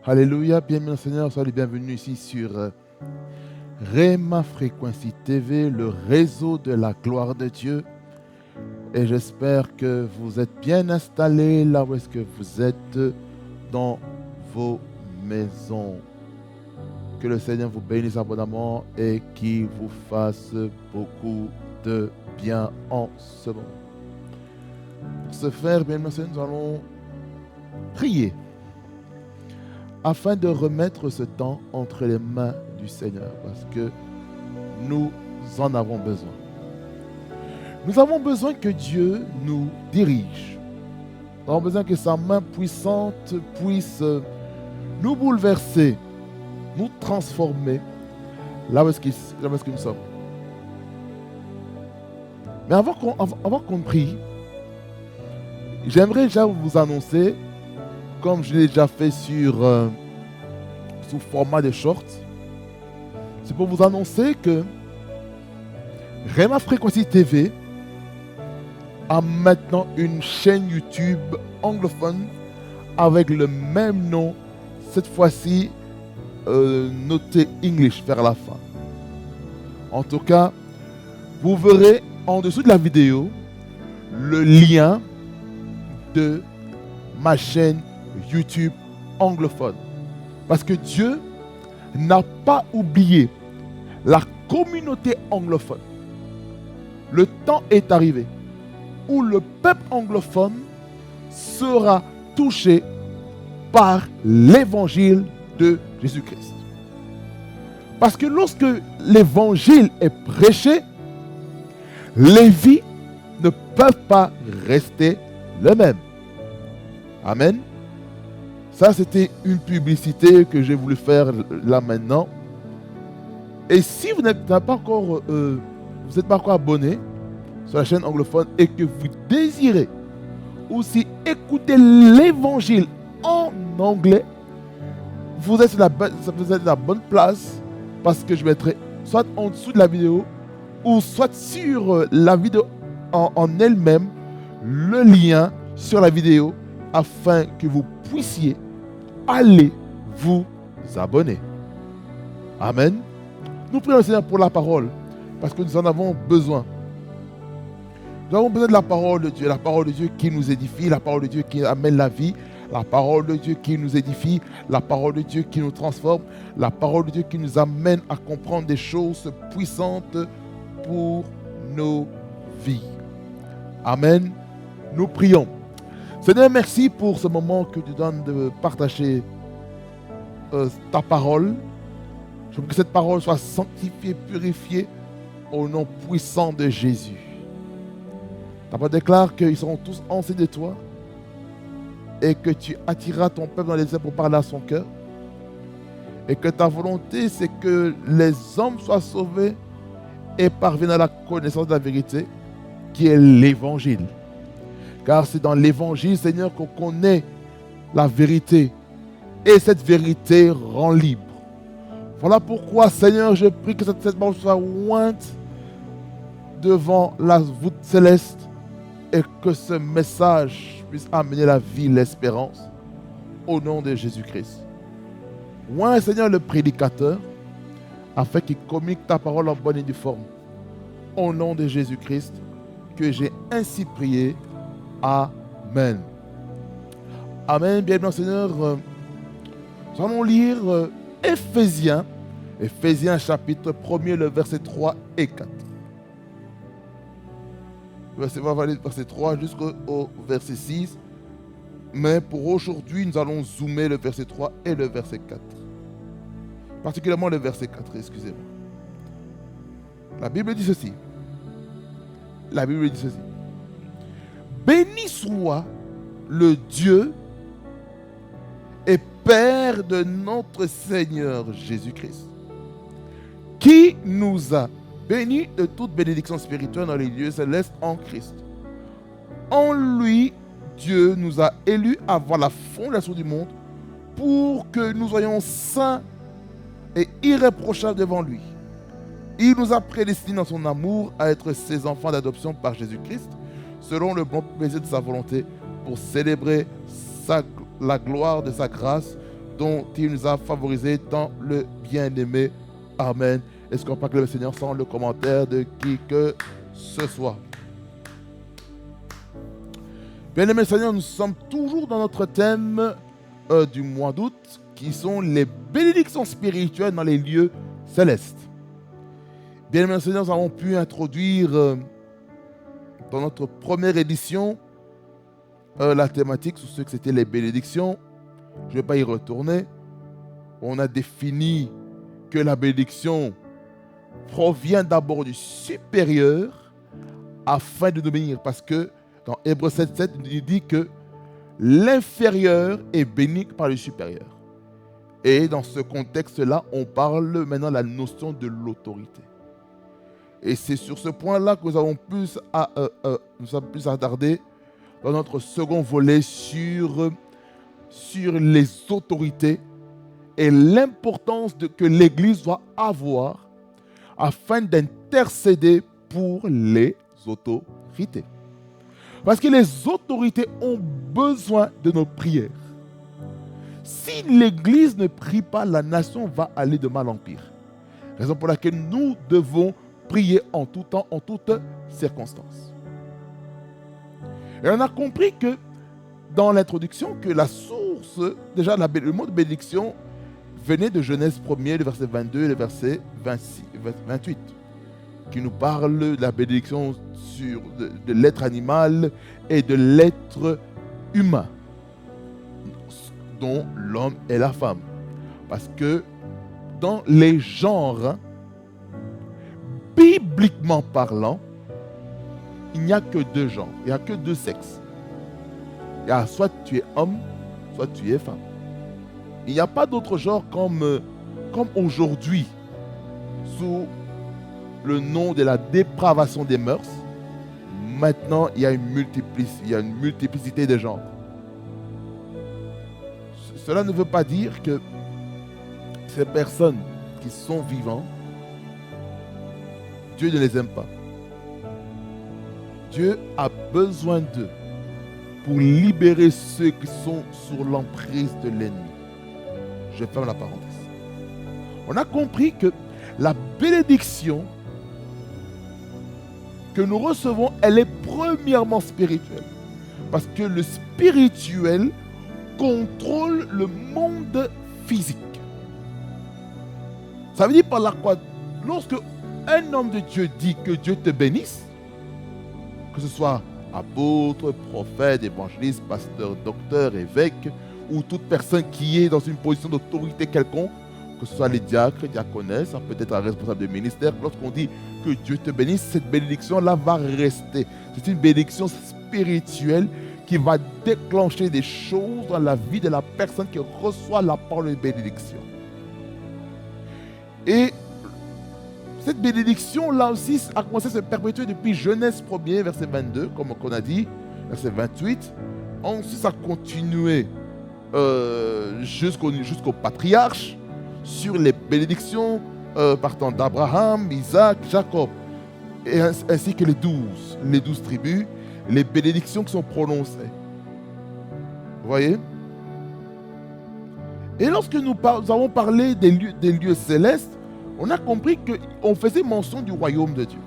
Alléluia, bienvenue Seigneur, soyez les bienvenus ici sur Rema Frequency TV, le réseau de la gloire de Dieu. Et j'espère que vous êtes bien installés là où est-ce que vous êtes dans vos maisons. Que le Seigneur vous bénisse abondamment et qu'il vous fasse beaucoup de bien en ce moment. Pour ce faire, bien sûr, nous allons prier afin de remettre ce temps entre les mains du Seigneur, parce que nous en avons besoin. Nous avons besoin que Dieu nous dirige. Nous avons besoin que sa main puissante puisse nous bouleverser, nous transformer là où est-ce que nous sommes. Mais avant qu'on prie, j'aimerais déjà vous annoncer, comme je l'ai déjà fait sous format de short, c'est pour vous annoncer que Rema Frequency TV a maintenant une chaîne YouTube anglophone avec le même nom, cette fois-ci noté English vers la fin. En tout cas, vous verrez en dessous de la vidéo le lien de ma chaîne YouTube anglophone. Parce que Dieu n'a pas oublié la communauté anglophone. Le temps est arrivé où le peuple anglophone sera touché par l'évangile de Jésus-Christ. Parce que lorsque l'évangile est prêché, les vies ne peuvent pas rester les mêmes. Amen. Ça, c'était une publicité que j'ai voulu faire là maintenant. Et si vous n'êtes pas encore, abonné sur la chaîne anglophone et que vous désirez aussi écouter l'évangile en anglais, vous êtes sur la bonne place, parce que je mettrai soit en dessous de la vidéo ou soit sur la vidéo en elle-même le lien sur la vidéo afin que vous puissiez aller vous abonner. Amen. Nous prions le Seigneur pour la parole, parce que nous en avons besoin. Nous avons besoin de la parole de Dieu qui nous édifie, la parole de Dieu qui amène la vie, la parole de Dieu qui nous édifie, la parole de Dieu qui nous transforme, la parole de Dieu qui nous amène à comprendre des choses puissantes pour nos vies. Amen. Nous prions. Seigneur, merci pour ce moment que tu donnes de partager ta parole. Je veux que cette parole soit sanctifiée, purifiée au nom puissant de Jésus. Ta parole déclare qu'ils seront tous enseignés de toi et que tu attireras ton peuple dans les airs pour parler à son cœur. Et que ta volonté, c'est que les hommes soient sauvés et parviennent à la connaissance de la vérité, qui est l'évangile. Car c'est dans l'évangile, Seigneur, qu'on connaît la vérité. Et cette vérité rend libre. Voilà pourquoi, Seigneur, je prie que cette parole soit ointe devant la voûte céleste et que ce message puisse amener la vie, l'espérance, au nom de Jésus-Christ. Oint, Seigneur, le prédicateur, afin qu'il communique ta parole en bonne et due forme. Au nom de Jésus-Christ, que j'ai ainsi prié. Amen. Amen. Bienvenue, Seigneur. Nous allons lire Éphésiens chapitre 1er, le verset 3 et 4. On va aller du verset 3 jusqu'au verset 6. Mais pour aujourd'hui, nous allons zoomer le verset 3 et le verset 4. Particulièrement le verset 4, excusez-moi. La Bible dit ceci. Béni soit le Dieu et Père de notre Seigneur Jésus-Christ, qui nous a bénis de toute bénédiction spirituelle dans les lieux célestes en Christ. En lui, Dieu nous a élus avant la fondation du monde pour que nous soyons saints et irréprochables devant lui. Il nous a prédestinés dans son amour à être ses enfants d'adoption par Jésus-Christ, selon le bon plaisir de sa volonté, pour célébrer la gloire de sa grâce dont il nous a favorisés dans le bien-aimé. Amen. Est-ce qu'on peut acclamer le Seigneur sans le commentaire de qui que ce soit? Bien-aimé Seigneur, nous sommes toujours dans notre thème du mois d'août, qui sont les bénédictions spirituelles dans les lieux célestes. Bien-aimé Seigneur, nous avons pu introduire dans notre première édition la thématique sur ce que c'était les bénédictions. Je ne vais pas y retourner. On a défini que la bénédiction provient d'abord du supérieur afin de nous bénir. Parce que dans Hébreux 7.7, il dit que l'inférieur est béni par le supérieur. Et dans ce contexte-là, on parle maintenant de la notion de l'autorité. Et c'est sur ce point-là que nous avons plus attardé dans notre second volet sur les autorités et l'importance que l'Église doit avoir afin d'intercéder pour les autorités. Parce que les autorités ont besoin de nos prières. Si l'Église ne prie pas, la nation va aller de mal en pire. Raison pour laquelle nous devons prier en tout temps, en toutes circonstances. Et on a compris que dans l'introduction, que la source, déjà le mot de bénédiction venait de Genèse 1er, le verset 22 et le verset 28, qui nous parle de la bénédiction de l'être animal et de l'être humain, dont l'homme et la femme. Parce que dans les genres, bibliquement parlant, il n'y a que deux genres, il n'y a que deux sexes. Il y a soit tu es homme, soit tu es femme. Il n'y a pas d'autre genre comme aujourd'hui, sous le nom de la dépravation des mœurs. Maintenant, il y a une multiplicité de genres. Cela ne veut pas dire que ces personnes qui sont vivantes, Dieu ne les aime pas. Dieu a besoin d'eux pour libérer ceux qui sont sur l'emprise de l'ennemi. Je ferme la parenthèse. On a compris que la bénédiction que nous recevons, elle est premièrement spirituelle. Parce que le spirituel contrôle le monde physique. Ça veut dire par là quoi? Lorsque un homme de Dieu dit que Dieu te bénisse, que ce soit apôtre, prophète, évangéliste, pasteur, docteur, évêque, ou toute personne qui est dans une position d'autorité quelconque, que ce soit les diacres, diaconesses, peut-être un responsable de ministère, lorsqu'on dit que Dieu te bénisse, cette bénédiction-là va rester. C'est une bénédiction spirituelle qui va déclencher des choses dans la vie de la personne qui reçoit la parole de bénédiction. Et cette bénédiction-là aussi a commencé à se perpétuer depuis Genèse 1er, verset 22, comme on a dit, verset 28. Ensuite, ça a continué jusqu'au patriarche, sur les bénédictions partant d'Abraham, Isaac, Jacob, et ainsi que les 12 tribus, les bénédictions qui sont prononcées. Vous voyez? Et lorsque nous avons parlé des lieux célestes, on a compris qu'on faisait mention du royaume de Dieu.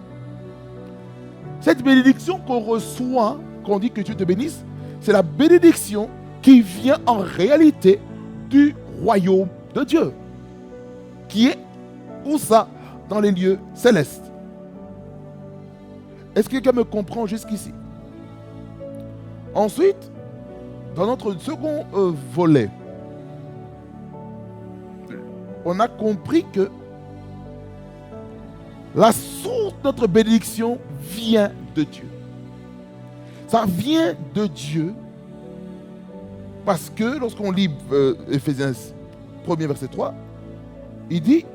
Cette bénédiction qu'on reçoit, qu'on dit que Dieu te bénisse, c'est la bénédiction qui vient en réalité du royaume de Dieu. Qui est, où ça? Dans les lieux célestes. Est-ce que quelqu'un me comprend jusqu'ici? Ensuite, dans notre second volet, on a compris que la source de notre bénédiction vient de Dieu. Ça vient de Dieu parce que lorsqu'on lit Éphésiens 1er verset 3, il dit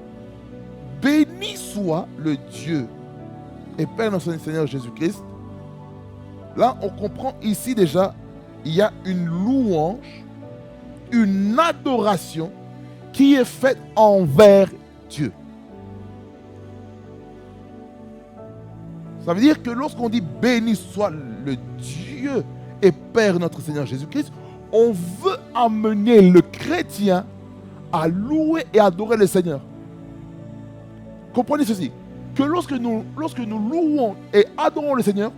« Béni soit le Dieu et Père de notre Seigneur Jésus-Christ ». Là, on comprend ici déjà, il y a une louange, une adoration qui est faite envers Dieu. Ça veut dire que lorsqu'on dit « Béni soit le Dieu et Père de notre Seigneur Jésus-Christ », on veut amener le chrétien à louer et adorer le Seigneur. Comprenez ceci, que lorsque nous louons et adorons le Seigneur,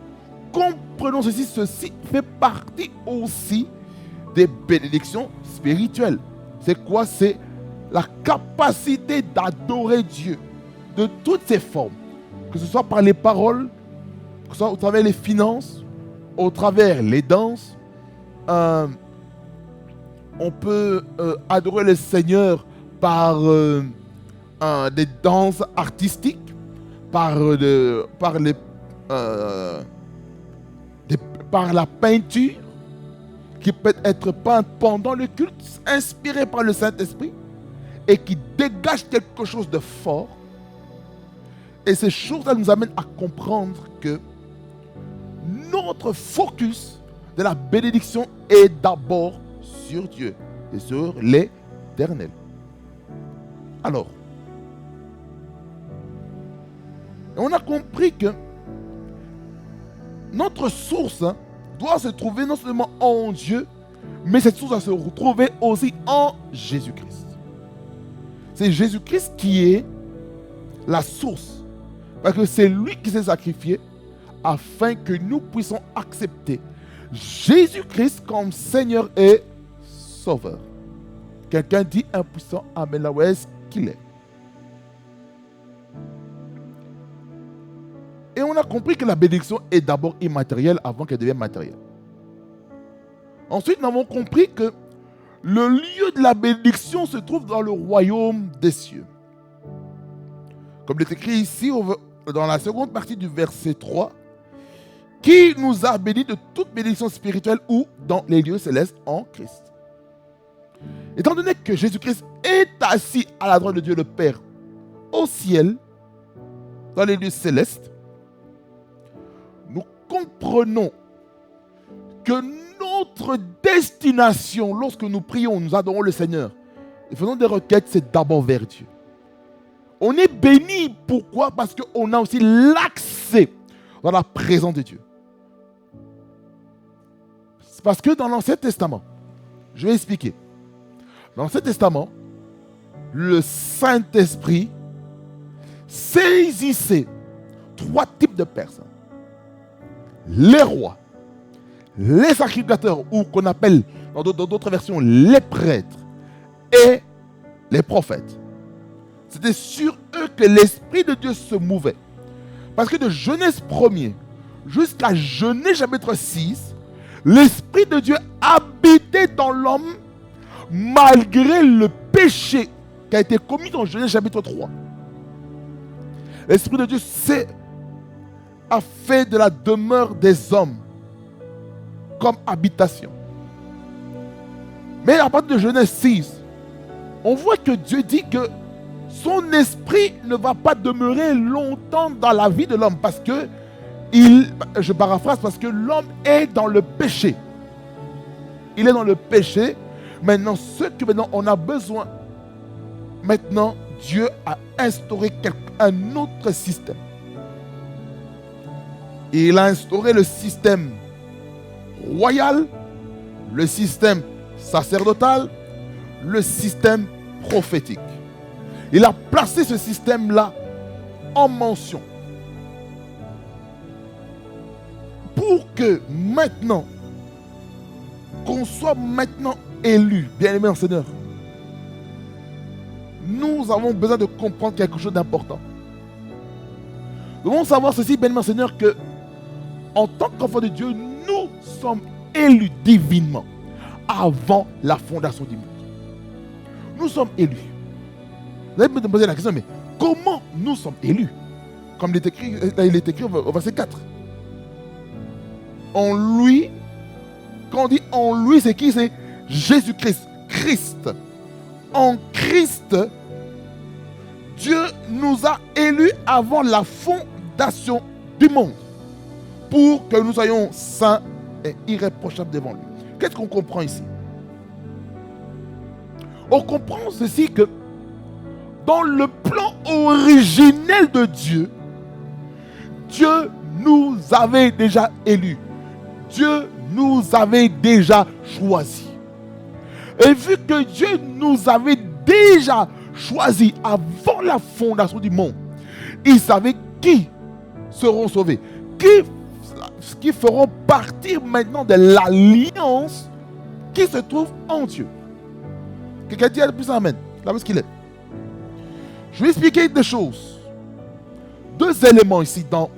comprenons ceci fait partie aussi des bénédictions spirituelles. C'est quoi? C'est la capacité d'adorer Dieu de toutes ses formes, que ce soit par les paroles, que ce soit au travers des finances, au travers les danses. On peut adorer le Seigneur par des danses artistiques, par la peinture qui peut être peinte pendant le culte, inspirée par le Saint-Esprit et qui dégage quelque chose de fort. Et ces choses-là nous amènent à comprendre que notre focus de la bénédiction est d'abord sur Dieu et sur l'Éternel. Alors, on a compris que notre source doit se trouver non seulement en Dieu, mais cette source doit se retrouver aussi en Jésus-Christ. C'est Jésus-Christ qui est la source, parce que c'est lui qui s'est sacrifié afin que nous puissions accepter Jésus-Christ comme Seigneur et Sauveur. Quelqu'un dit un puissant Amen là où est-ce qu'il est. Et on a compris que la bénédiction est d'abord immatérielle avant qu'elle devienne matérielle. Ensuite, nous avons compris que le lieu de la bénédiction se trouve dans le royaume des cieux. Comme il est écrit ici, dans la seconde partie du verset 3, qui nous a bénis de toute bénédiction spirituelle ou dans les lieux célestes en Christ. Étant donné que Jésus-Christ est assis à la droite de Dieu le Père au ciel, dans les lieux célestes, nous comprenons que notre destination, lorsque nous prions, nous adorons le Seigneur et faisons des requêtes, c'est d'abord vers Dieu. On est béni, pourquoi? Parce qu'on a aussi l'accès dans la présence de Dieu. C'est parce que dans l'Ancien Testament, je vais expliquer. Dans l'Ancien Testament, le Saint-Esprit saisissait 3 types de personnes. Les rois, les sacrificateurs, ou qu'on appelle dans d'autres versions les prêtres, et les prophètes. C'était sur eux que l'Esprit de Dieu se mouvait. Parce que de Genèse 1er jusqu'à Genèse chapitre 6, l'Esprit de Dieu habitait dans l'homme malgré le péché qui a été commis dans Genèse chapitre 3. L'Esprit de Dieu a fait de la demeure des hommes comme habitation. Mais à partir de Genèse 6, on voit que Dieu dit que son esprit ne va pas demeurer longtemps dans la vie de l'homme parce que, je paraphrase, parce que l'homme est dans le péché. Il est dans le péché. Maintenant, ce que maintenant on a besoin, maintenant Dieu a instauré un autre système. Et il a instauré le système royal, le système sacerdotal, le système prophétique. Il a placé ce système-là en mention. Pour que maintenant, qu'on soit maintenant élu, bien-aimé en Seigneur, nous avons besoin de comprendre quelque chose d'important. Nous devons savoir ceci, bien-aimé en Seigneur, que en tant qu'enfants de Dieu, nous sommes élus divinement avant la fondation du monde. Nous sommes élus. Vous allez me poser la question, mais comment nous sommes élus? Comme il est écrit au verset 4. En lui, quand on dit en lui, c'est qui? C'est Jésus-Christ. Christ. En Christ, Dieu nous a élus avant la fondation du monde pour que nous soyons saints et irréprochables devant lui. Qu'est-ce qu'on comprend ici? On comprend ceci que dans le plan originel de Dieu, Dieu nous avait déjà élus. Dieu nous avait déjà choisis. Et vu que Dieu nous avait déjà choisi avant la fondation du monde. Il savait qui seront sauvés, qui feront partie maintenant de l'alliance qui se trouve en Dieu. Quelqu'un dit plus amen. Là où est-ce qu'il est? Je vais expliquer des choses. Deux éléments ici dans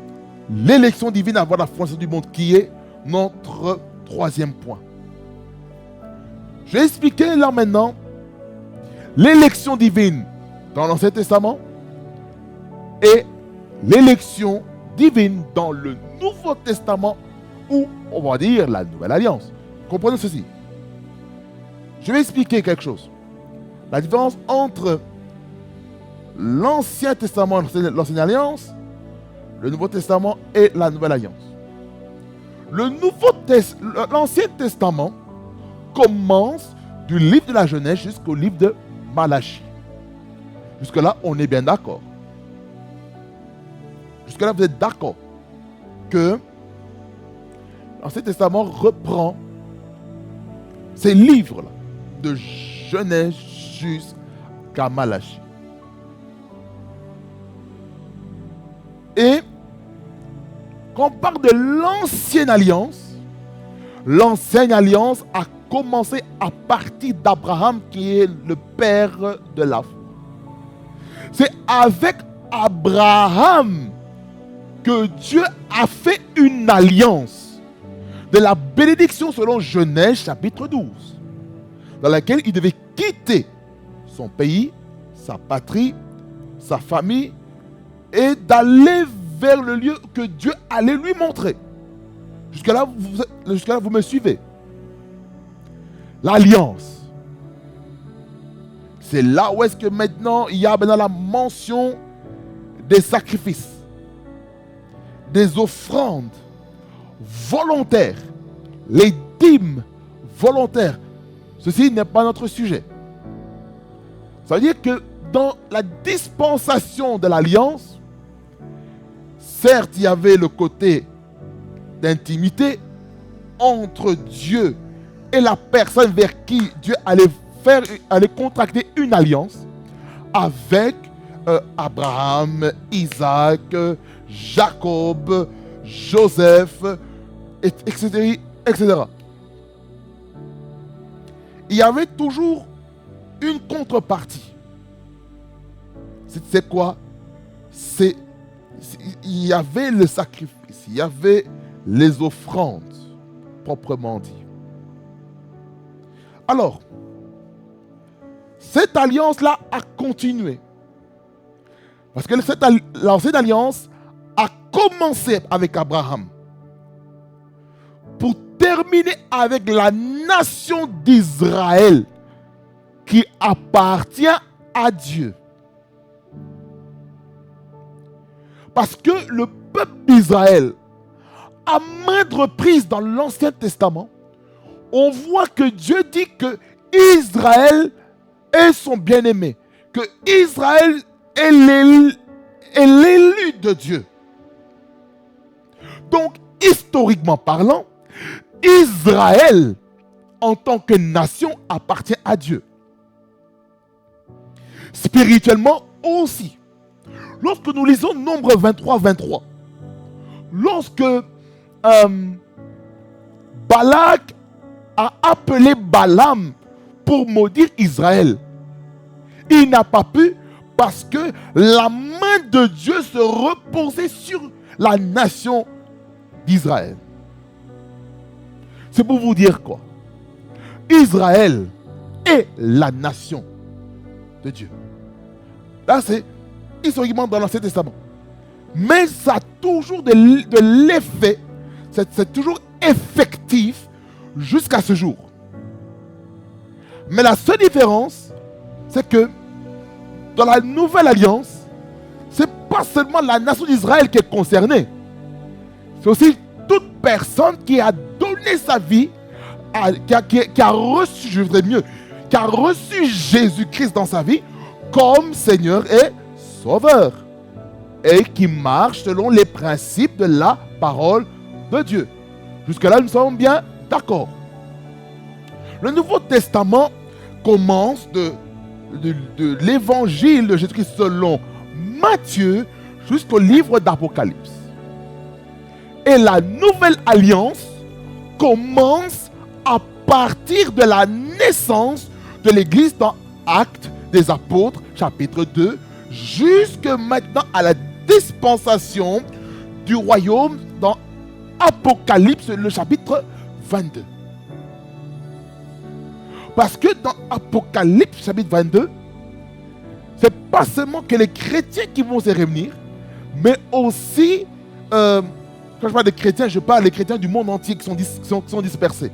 l'élection divine avant la fondation du monde, qui est notre troisième point. Je vais expliquer là maintenant l'élection divine dans l'Ancien Testament et l'élection divine dans le Nouveau Testament, ou on va dire la Nouvelle Alliance. Comprenez ceci. Je vais expliquer quelque chose. La différence entre l'Ancien Testament et l'Ancienne Alliance, le Nouveau Testament et la Nouvelle Alliance. L'Ancien Testament commence du livre de la Genèse jusqu'au livre de Malachie. Jusque-là, on est bien d'accord. Jusque-là, vous êtes d'accord que l'Ancien Testament reprend ces livres-là, de Genèse jusqu'à Malachie. Et quand on parle de l'Ancienne Alliance a commencé à partir d'Abraham, qui est le père de la foi. C'est avec Abraham que Dieu a fait une alliance de la bénédiction selon Genèse chapitre 12, dans laquelle il devait quitter son pays, sa patrie, sa famille, et d'aller vers le lieu que Dieu allait lui montrer. Jusque-là, vous me suivez. L'alliance. C'est là où est-ce que maintenant il y a la mention des sacrifices, des offrandes volontaires, les dîmes volontaires. Ceci n'est pas notre sujet. Ça veut dire que dans la dispensation de l'alliance, certes, il y avait le côté d'intimité entre Dieu et la personne vers qui Dieu allait contracter une alliance avec Abraham, Isaac, Jacob, Joseph, etc., etc. Il y avait toujours une contrepartie. C'est quoi? Il y avait le sacrifice, il y avait les offrandes, proprement dit. Alors, cette alliance-là a continué. Parce que l'ancienne alliance a commencé avec Abraham pour terminer avec la nation d'Israël qui appartient à Dieu. Parce que le peuple d'Israël, à maintes reprises dans l'Ancien Testament, on voit que Dieu dit que Israël est son bien-aimé, que Israël est l'élu de Dieu. Donc, historiquement parlant, Israël, en tant que nation, appartient à Dieu. Spirituellement aussi. Lorsque nous lisons Nombre 23, lorsque Balak a appelé Balaam pour maudire Israël, il n'a pas pu parce que la main de Dieu se reposait sur la nation d'Israël. C'est pour vous dire quoi? Israël est la nation de Dieu. Là, c'est historiquement dans l'Ancien Testament. Mais ça a toujours de l'effet, c'est toujours effectif jusqu'à ce jour. Mais la seule différence, c'est que dans la nouvelle alliance, c'est pas seulement la nation d'Israël qui est concernée. C'est aussi toute personne qui a donné sa vie, qui a reçu, je voudrais mieux, qui a reçu Jésus-Christ dans sa vie comme Seigneur et Sauveur. Et qui marche selon les principes de la parole de Dieu. Jusque-là, nous sommes bien d'accord. Le Nouveau Testament commence de de l'évangile de Jésus-Christ selon Matthieu jusqu'au livre d'Apocalypse. Et la nouvelle alliance commence à partir de la naissance de l'Église dans Actes des Apôtres, chapitre 2, jusque maintenant à la dispensation du royaume dans Apocalypse, le chapitre 22. Parce que dans Apocalypse, chapitre 22, c'est pas seulement que les chrétiens qui vont se réunir, mais aussi, quand je parle de chrétiens, je parle des chrétiens du monde entier qui sont dispersés.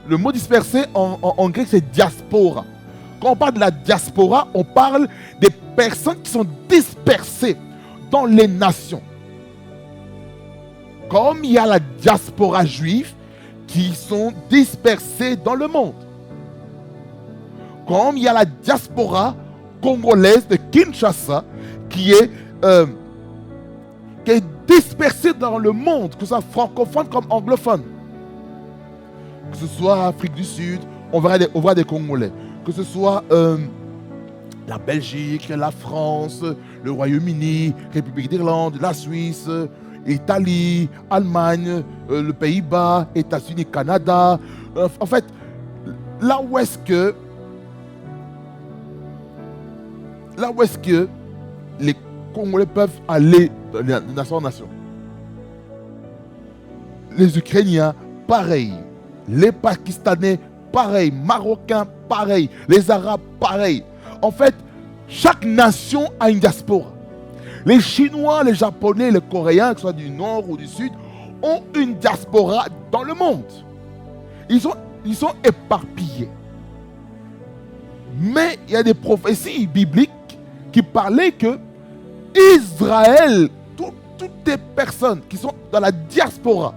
Le mot dispersé en grec, c'est diaspora. Quand on parle de la diaspora, on parle des personnes qui sont dispersées dans les nations. Comme il y a la diaspora juive qui sont dispersés dans le monde. Comme il y a la diaspora congolaise de Kinshasa qui est dispersée dans le monde, que ce soit francophone comme anglophone. Que ce soit Afrique du Sud, on verra des Congolais. Que ce soit la Belgique, la France, le Royaume-Uni, République d'Irlande, la Suisse, Italie, Allemagne, le Pays-Bas, États-Unis, Canada. En fait, là où est-ce que les Congolais peuvent aller de nation en nation. Les Ukrainiens, pareil. Les Pakistanais, pareil. Marocains, pareil. Les Arabes, pareil. En fait, chaque nation a une diaspora. Les Chinois, les Japonais, les Coréens, que ce soit du Nord ou du Sud, ont une diaspora dans le monde. Ils sont éparpillés. Mais il y a des prophéties bibliques qui parlaient que Israël, toutes les personnes qui sont dans la diaspora,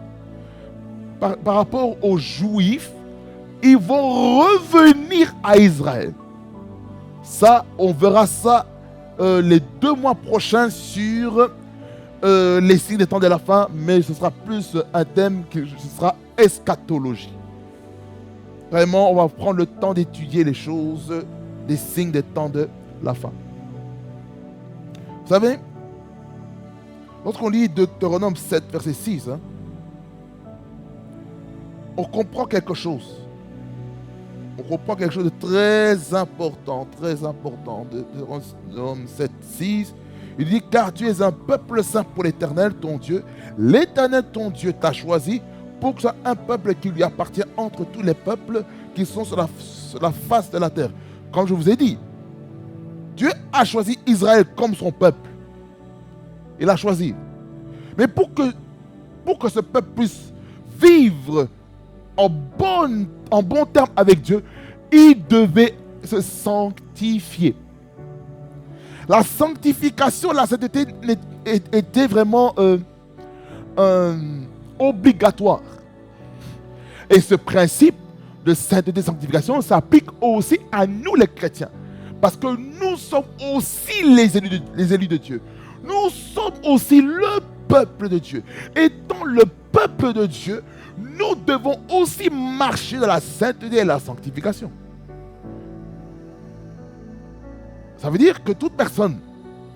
par rapport aux Juifs, ils vont revenir à Israël. Ça, on verra ça les 2 mois prochains sur les signes des temps de la fin, mais ce sera plus un thème ce sera eschatologie. Vraiment, on va prendre le temps d'étudier les choses, des signes des temps de la fin. Vous savez, lorsqu'on lit Deutéronome 7, verset 6, on comprend quelque chose. On comprend quelque chose de très important, Deutéronome 7, 6. Il dit, car tu es un peuple saint pour l'Éternel, ton Dieu. L'Éternel, ton Dieu, t'a choisi pour que ce soit un peuple qui lui appartient entre tous les peuples qui sont sur la face de la terre. Comme je vous ai dit, Dieu a choisi Israël comme son peuple. Il a choisi. Mais pour que ce peuple puisse vivre en bon terme avec Dieu, il devait se sanctifier. La sanctification, la sainteté était vraiment obligatoire. Et ce principe de sainteté et sanctification s'applique aussi à nous les chrétiens. Parce que nous sommes aussi les élus de Dieu. Nous sommes aussi le peuple de Dieu. Étant le peuple de Dieu, nous devons aussi marcher dans la sainteté et la sanctification. Ça veut dire que toute personne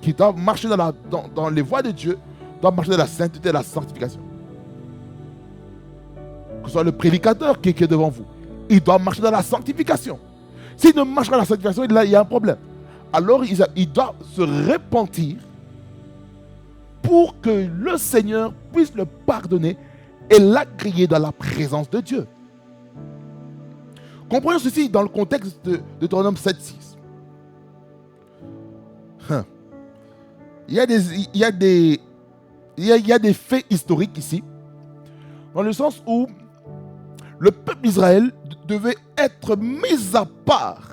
qui doit marcher dans les voies de Dieu doit marcher dans la sainteté et la sanctification. Que ce soit le prédicateur qui est devant vous, il doit marcher dans la sanctification. S'il ne marche pas dans la sanctification, il y a un problème. Alors il doit se repentir pour que le Seigneur puisse le pardonner et l'accueillir dans la présence de Dieu. Comprenons ceci dans le contexte de Deutéronome 7.6. Il y a des faits historiques ici, dans le sens où le peuple d'Israël devait être mis à part.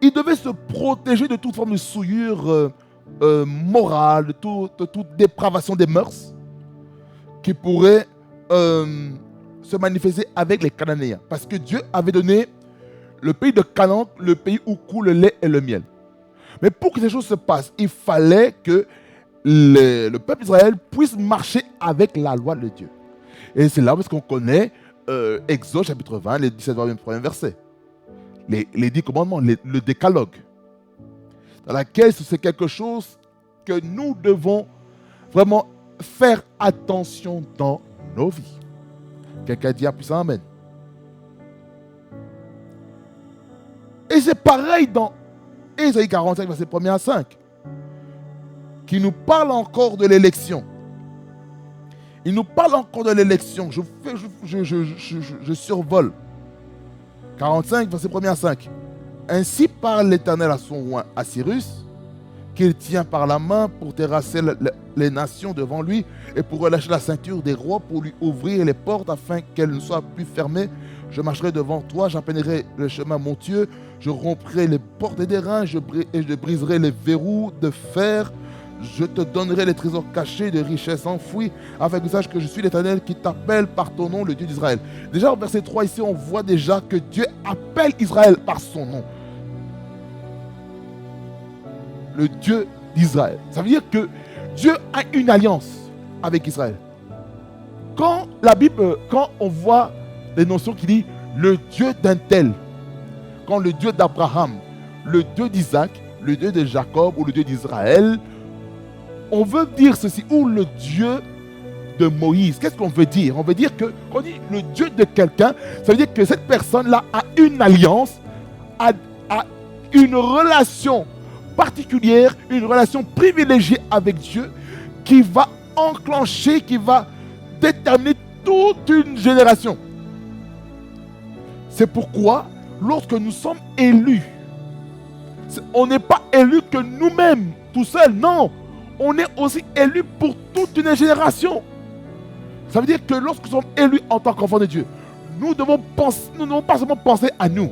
Il devait se protéger de toute forme de souillure morale, de toute dépravation des mœurs qui pourrait se manifester avec les Cananéens. Parce que Dieu avait donné le pays de Canaan, le pays où coule le lait et le miel. Mais pour que ces choses se passent, il fallait que le peuple d'Israël puisse marcher avec la loi de Dieu. Et c'est là parce qu'on connaît Exode chapitre 20, les 17 21 versets. les 10 commandements, le décalogue, dans laquelle c'est quelque chose que nous devons vraiment faire attention dans nos vies. Quelqu'un dit un puissant amen. Et c'est pareil dans Ésaïe 45, verset 1 à 5, qui nous parle encore de l'élection. Il nous parle encore de l'élection. Je survole. 45, verset 1 à 5. Ainsi parle l'Éternel à son roi à Cyrus, qu'il tient par la main pour terrasser les nations devant lui et pour relâcher la ceinture des rois, pour lui ouvrir les portes afin qu'elles ne soient plus fermées. Je marcherai devant toi, j'appeignerai le chemin montueux, je romprai les portes des reins et je briserai les verrous de fer. Je te donnerai les trésors cachés de richesses enfouies, afin que tu saches que je suis l'Éternel qui t'appelle par ton nom, le Dieu d'Israël. Déjà au verset 3 ici, on voit déjà que Dieu appelle Israël par son nom. Le Dieu d'Israël. Ça veut dire que Dieu a une alliance avec Israël. Quand la Bible, quand on voit les notions qui disent le Dieu d'un tel, quand le Dieu d'Abraham, le Dieu d'Isaac, le Dieu de Jacob ou le Dieu d'Israël, on veut dire ceci, ou le Dieu de Moïse. Qu'est-ce qu'on veut dire? On veut dire que quand on dit le Dieu de quelqu'un, ça veut dire que cette personne-là a une alliance, a une relation particulière, une relation privilégiée avec Dieu qui va enclencher, qui va déterminer toute une génération. C'est pourquoi, lorsque nous sommes élus, on n'est pas élus que nous-mêmes, tout seuls, non. On est aussi élus pour toute une génération. Ça veut dire que lorsque nous sommes élus en tant qu'enfants de Dieu, nous ne devons pas seulement penser à nous.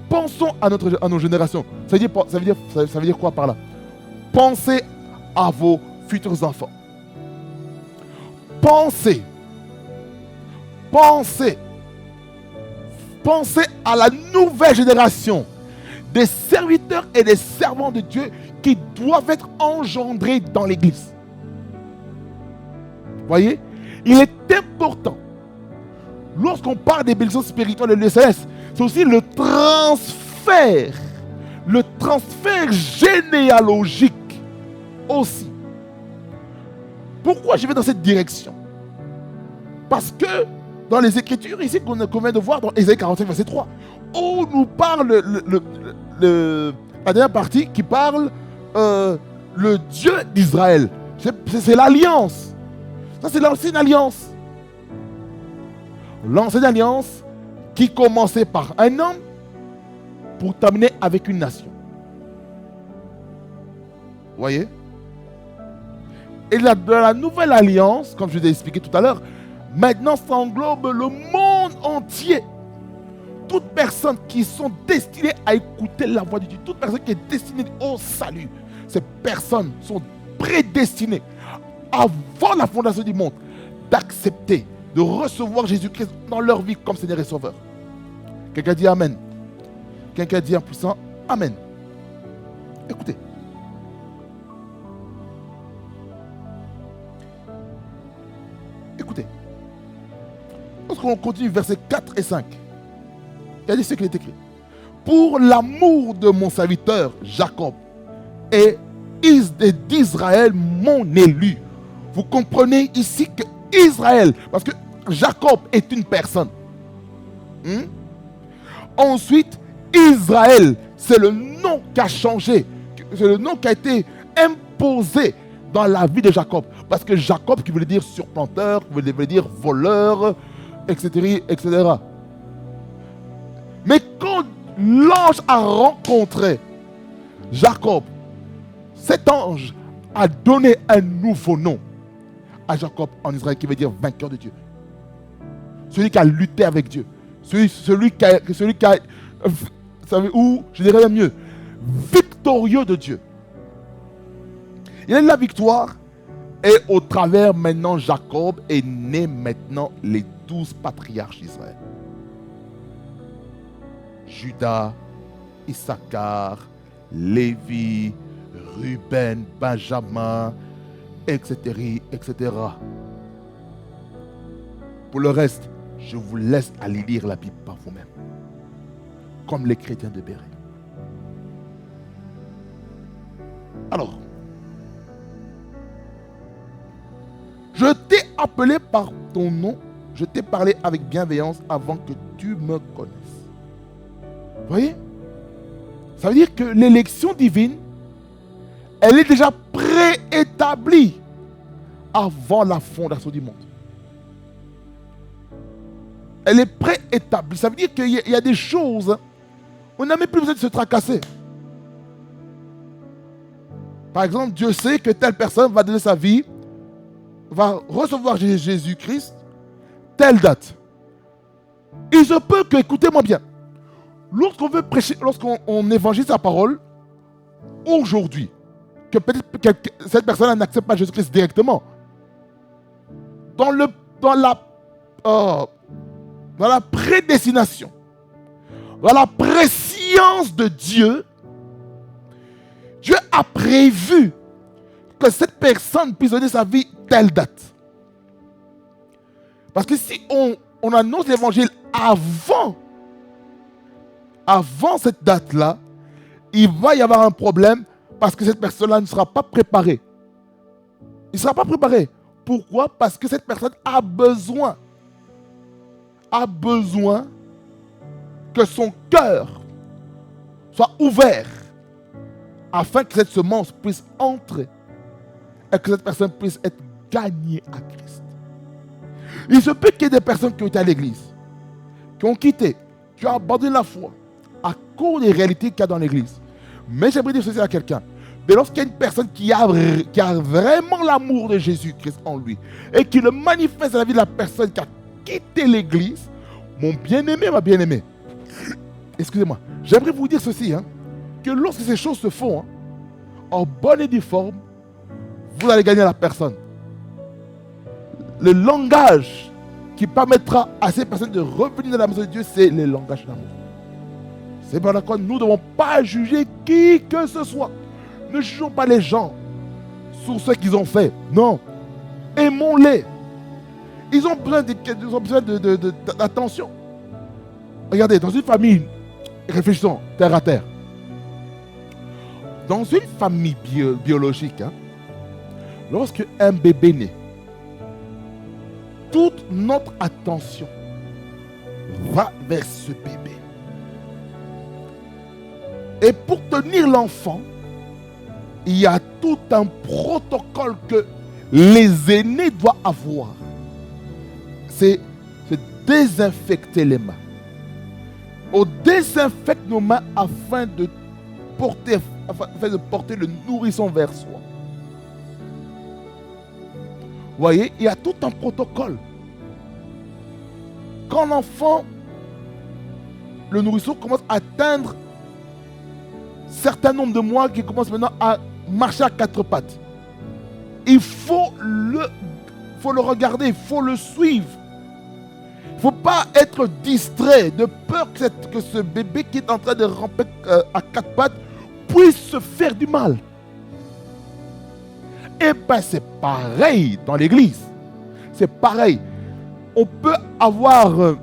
Pensons à nos générations. Ça veut dire quoi par là? Pensez à vos futurs enfants. Pensez à la nouvelle génération des serviteurs et des servants de Dieu qui doivent être engendrés dans l'Église. Voyez, il est important, lorsqu'on parle des bénédictions spirituelles de l'ECS, c'est aussi le transfert généalogique aussi. Pourquoi je vais dans cette direction? Parce que dans les Écritures, ici qu'on vient de voir dans Ésaïe 45, verset 3, on nous parle la dernière partie qui parle le Dieu d'Israël. C'est l'alliance. Ça, c'est l'ancienne alliance. L'ancienne alliance qui commençait par un homme pour terminer avec une nation. Vous voyez? Et dans la nouvelle alliance, comme je vous ai expliqué tout à l'heure, maintenant ça englobe le monde entier. Toutes personnes qui sont destinées à écouter la voix de Dieu, toute personne qui est destinée au salut, ces personnes sont prédestinées avant la fondation du monde d'accepter, de recevoir Jésus-Christ dans leur vie comme Seigneur et Sauveur. Quelqu'un dit Amen. Quelqu'un dit en puissant Amen. Écoutez. Écoutez. Lorsqu'on continue verset 4 et 5, il y a dit ce qu'il est écrit. Pour l'amour de mon serviteur Jacob et d'Israël, mon élu. Vous comprenez ici que Israël, parce que Jacob est une personne. Ensuite, Israël, c'est le nom qui a changé. C'est le nom qui a été imposé dans la vie de Jacob. Parce que Jacob, qui voulait dire surplanteur, qui voulait dire voleur, etc., etc. Mais quand l'ange a rencontré Jacob, cet ange a donné un nouveau nom à Jacob en Israël, qui veut dire vainqueur de Dieu. Celui qui a lutté avec Dieu. Celui qui a, ou je dirais mieux, victorieux de Dieu. Il a eu la victoire et au travers maintenant Jacob est né maintenant les 12 patriarches d'Israël. Judas, Issachar, Lévi, Ruben, Benjamin, etc., etc. Pour le reste, je vous laisse aller lire la Bible par vous-même. comme les chrétiens de Béret. Alors, je t'ai appelé par ton nom, je t'ai parlé avec bienveillance avant que tu me connaisses. Vous voyez? Ça veut dire que l'élection divine, elle est déjà préétablie avant la fondation du monde. Elle est préétablie. Ça veut dire qu'il y a des choses, on n'a même plus besoin de se tracasser. Par exemple, Dieu sait que telle personne va donner sa vie, va recevoir Jésus-Christ, telle date. Il se peut que, écoutez-moi bien, lorsqu'on veut prêcher, lorsqu'on évangélise sa parole, aujourd'hui, que peut-être que cette personne n'accepte pas Jésus-Christ directement, dans la prédestination, dans la préscience de Dieu, Dieu a prévu que cette personne puisse donner sa vie telle date. Parce que si on annonce l'évangile avant cette date-là, il va y avoir un problème parce que cette personne-là ne sera pas préparée. Il ne sera pas préparé. Pourquoi? Parce que cette personne a besoin que son cœur soit ouvert afin que cette semence puisse entrer et que cette personne puisse être gagnée à Christ. Il se peut qu'il y ait des personnes qui ont été à l'église, qui ont quitté, qui ont abandonné la foi à cause des réalités qu'il y a dans l'église. Mais j'aimerais dire ceci à quelqu'un. Mais lorsqu'il y a une personne qui a vraiment l'amour de Jésus-Christ en lui et qui le manifeste dans la vie de la personne qui a quitté l'église, mon bien-aimé, ma bien-aimée, excusez-moi, j'aimerais vous dire ceci, que lorsque ces choses se font, en bonne et due forme, vous allez gagner la personne. Le langage qui permettra à ces personnes de revenir dans la maison de Dieu, c'est le langage d'amour. C'est par laquelle nous ne devons pas juger qui que ce soit. Ne jugeons pas les gens sur ce qu'ils ont fait. Non. Aimons-les. Ils ont besoin d'attention. Regardez, dans une famille, réfléchissons terre à terre. Dans une famille biologique, lorsque un bébé naît, toute notre attention va vers ce bébé. Et pour tenir l'enfant, il y a tout un protocole que les aînés doivent avoir. C'est désinfecter les mains. On désinfecte nos mains afin de porter le nourrisson vers soi. Vous voyez, il y a tout un protocole. Quand l'enfant, le nourrisson commence à atteindre un certain nombre de mois, qui commence maintenant à marcher à quatre pattes, il faut le regarder, il faut le suivre. Il ne faut pas être distrait de peur que ce bébé qui est en train de ramper à quatre pattes puisse se faire du mal. Et bien c'est pareil dans l'église. C'est pareil. On peut avoir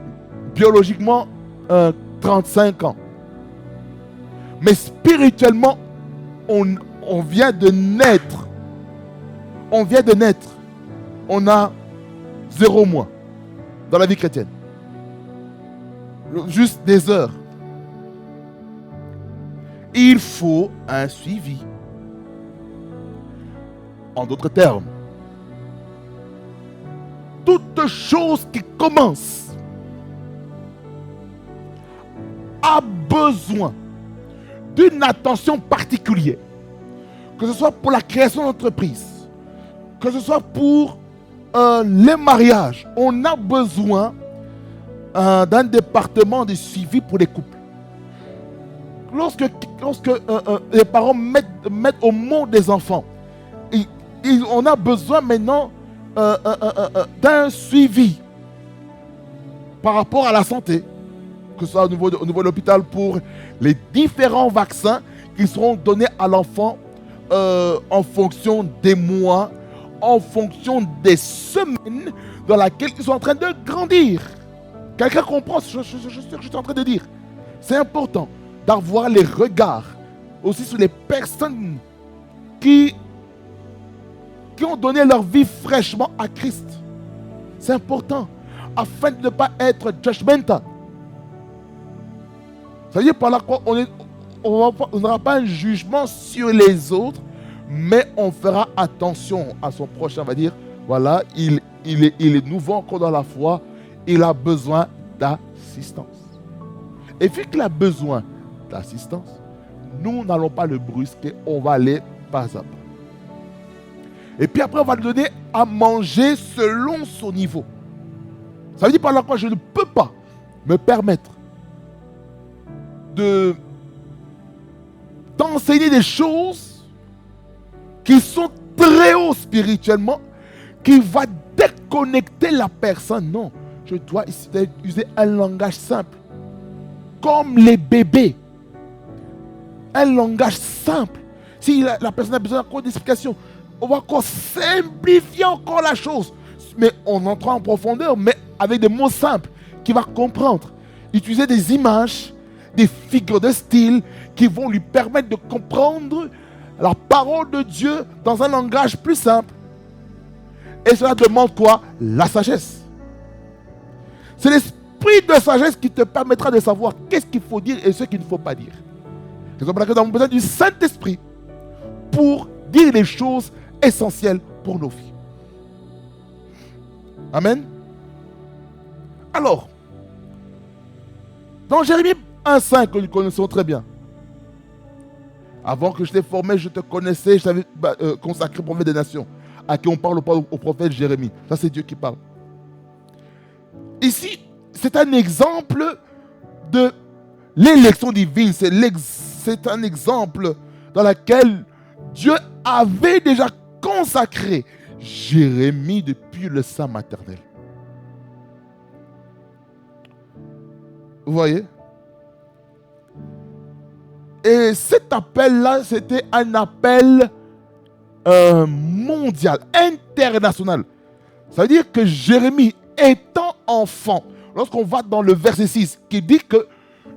biologiquement 35 ans. Mais spirituellement, on vient de naître. On vient de naître. On a 0 mois dans la vie chrétienne. Juste des heures. Il faut un suivi. En d'autres termes, toute chose qui commence a besoin d'une attention particulière. Que ce soit pour la création d'entreprise, que ce soit pour les mariages, on a besoin d'un département de suivi pour les couples. Lorsque les parents mettent au monde des enfants, on a besoin maintenant d'un suivi par rapport à la santé, que ce soit au niveau de l'hôpital pour les différents vaccins qui seront donnés à l'enfant en fonction des mois, en fonction des semaines dans lesquelles ils sont en train de grandir. Quelqu'un comprend ce que je suis en train de dire? C'est important d'avoir les regards aussi sur les personnes qui ont donné leur vie fraîchement à Christ. C'est important afin de ne pas être judgmental. Ça veut dire par là quoi on n'aura pas un jugement sur les autres, mais on fera attention à son prochain. On va dire, voilà, il est nouveau encore dans la foi, il a besoin d'assistance. Et vu qu'il a besoin d'assistance, nous n'allons pas le brusquer, on va aller pas à pas. Et puis après, on va lui donner à manger selon son niveau. Ça veut dire par là quoi je ne peux pas me permettre d'enseigner des choses qui sont très haut spirituellement, qui va déconnecter la personne. Non, je dois user un langage simple, comme les bébés. Un langage simple. Si la personne a besoin encore d'explication, on va encore simplifier encore la chose. Mais on entre en profondeur, mais avec des mots simples qu'il va comprendre. Utiliser des images, des figures de style qui vont lui permettre de comprendre la parole de Dieu dans un langage plus simple. Et cela demande quoi? La sagesse. C'est l'esprit de sagesse qui te permettra de savoir qu'est-ce qu'il faut dire et ce qu'il ne faut pas dire. C'est pour ça que nous avons besoin du Saint-Esprit pour dire les choses essentielles pour nos vies. Amen. Alors, dans Jérémie 1,5 que nous connaissons très bien. Avant que je t'ai formé, je te connaissais, je t'avais consacré prophète des nations. À qui on parle au prophète Jérémie. Ça, c'est Dieu qui parle. Ici, c'est un exemple de l'élection divine. C'est un exemple dans lequel Dieu avait déjà consacré Jérémie depuis le sein maternel. Vous voyez? Et cet appel-là, c'était un appel mondial, international. Ça veut dire que Jérémie, étant enfant, lorsqu'on va dans le verset 6, qui dit que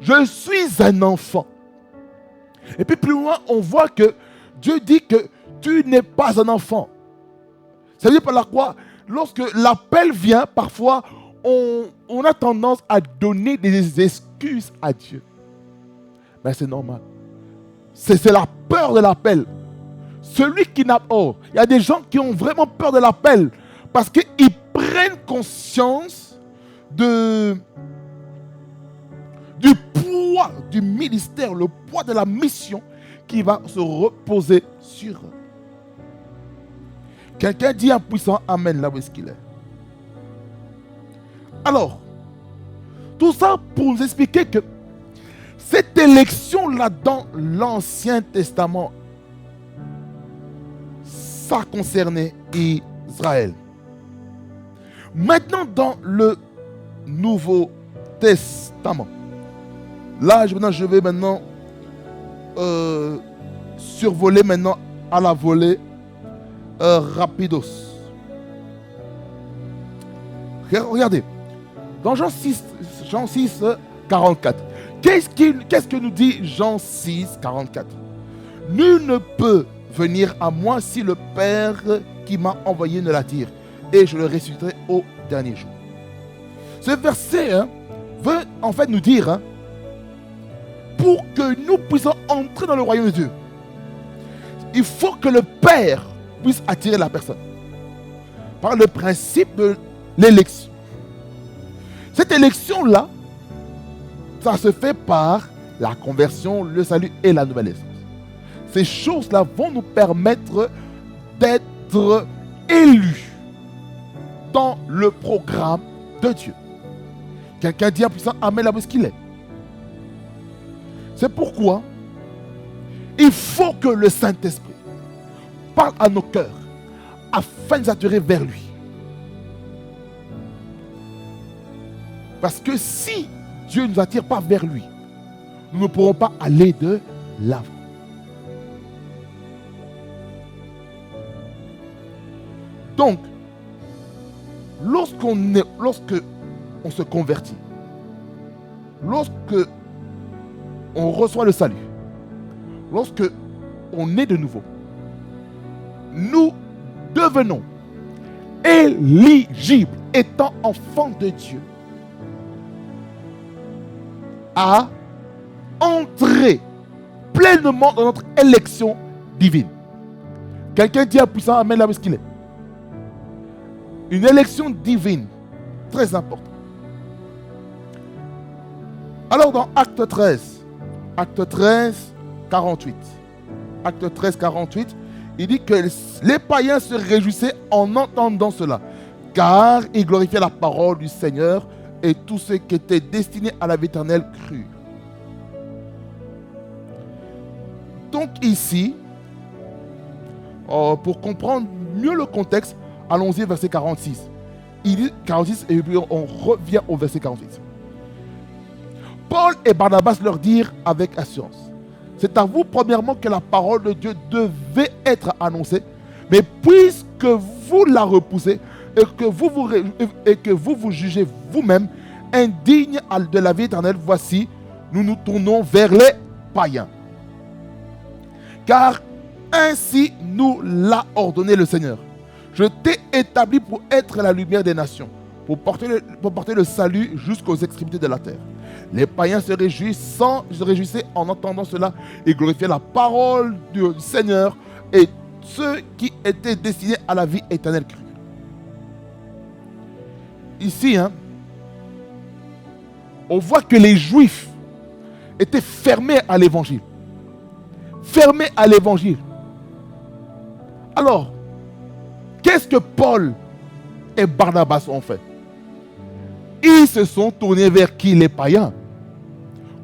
je suis un enfant. Et puis plus loin, on voit que Dieu dit que tu n'es pas un enfant. Ça veut dire par là quoi? Lorsque l'appel vient, parfois, on a tendance à donner des excuses à Dieu. Mais c'est normal. C'est la peur de l'appel. Celui qui n'a pas... Oh, il y a des gens qui ont vraiment peur de l'appel parce qu'ils prennent conscience du poids du ministère, le poids de la mission qui va se reposer sur eux. Quelqu'un dit un puissant Amen là où est-ce qu'il est. Alors, tout ça pour nous expliquer que cette élection-là dans l'Ancien Testament, ça concernait Israël. Maintenant, dans le Nouveau Testament, là, je vais maintenant survoler maintenant à la volée rapidos. Regardez, dans Jean 6, 44, qu'est-ce que nous dit Jean 6, 44? Nul ne peut venir à moi si le Père qui m'a envoyé ne l'attire, et je le ressusciterai au dernier jour. Ce verset veut en fait nous dire, pour que nous puissions entrer dans le royaume de Dieu, il faut que le Père puisse attirer la personne par le principe de l'élection. Cette élection-là, ça se fait par la conversion, le salut et la nouvelle naissance. Ces choses-là vont nous permettre d'être élus dans le programme de Dieu. Quelqu'un dit en puissant Amen là où est-ce qu'il est. C'est pourquoi il faut que le Saint-Esprit parle à nos cœurs afin de s'attirer vers lui. Parce que si Dieu ne nous attire pas vers lui, nous ne pourrons pas aller de l'avant. Donc, lorsque on se convertit, lorsque on reçoit le salut, lorsque on est de nouveau, nous devenons éligibles, étant enfants de Dieu, à entrer pleinement dans notre élection divine. Quelqu'un dit à puissant amen là où est-ce qu'il est. Une élection divine, très importante. Alors dans Acte 13, 48, Acte 13, 48, il dit que les païens se réjouissaient en entendant cela, car ils glorifiaient la parole du Seigneur, et tous ceux qui étaient destinés à la vie éternelle crurent. Donc ici, pour comprendre mieux le contexte, allons-y au verset 46. Il dit 46 et puis on revient au verset 48. Paul et Barnabas leur dirent avec assurance: c'est à vous premièrement que la parole de Dieu devait être annoncée, mais puisque vous la repoussez et que vous vous jugez vous-même indigne de la vie éternelle, voici, nous nous tournons vers les païens. Car ainsi nous l'a ordonné le Seigneur. Je t'ai établi pour être la lumière des nations, pour porter le salut jusqu'aux extrémités de la terre. Les païens se réjouissaient en entendant cela et glorifiaient la parole du Seigneur, et ceux qui étaient destinés à la vie éternelle crurent. Ici, on voit que les Juifs étaient fermés à l'évangile. Fermés à l'évangile. Alors, qu'est-ce que Paul et Barnabas ont fait? Ils se sont tournés vers qui? Les païens,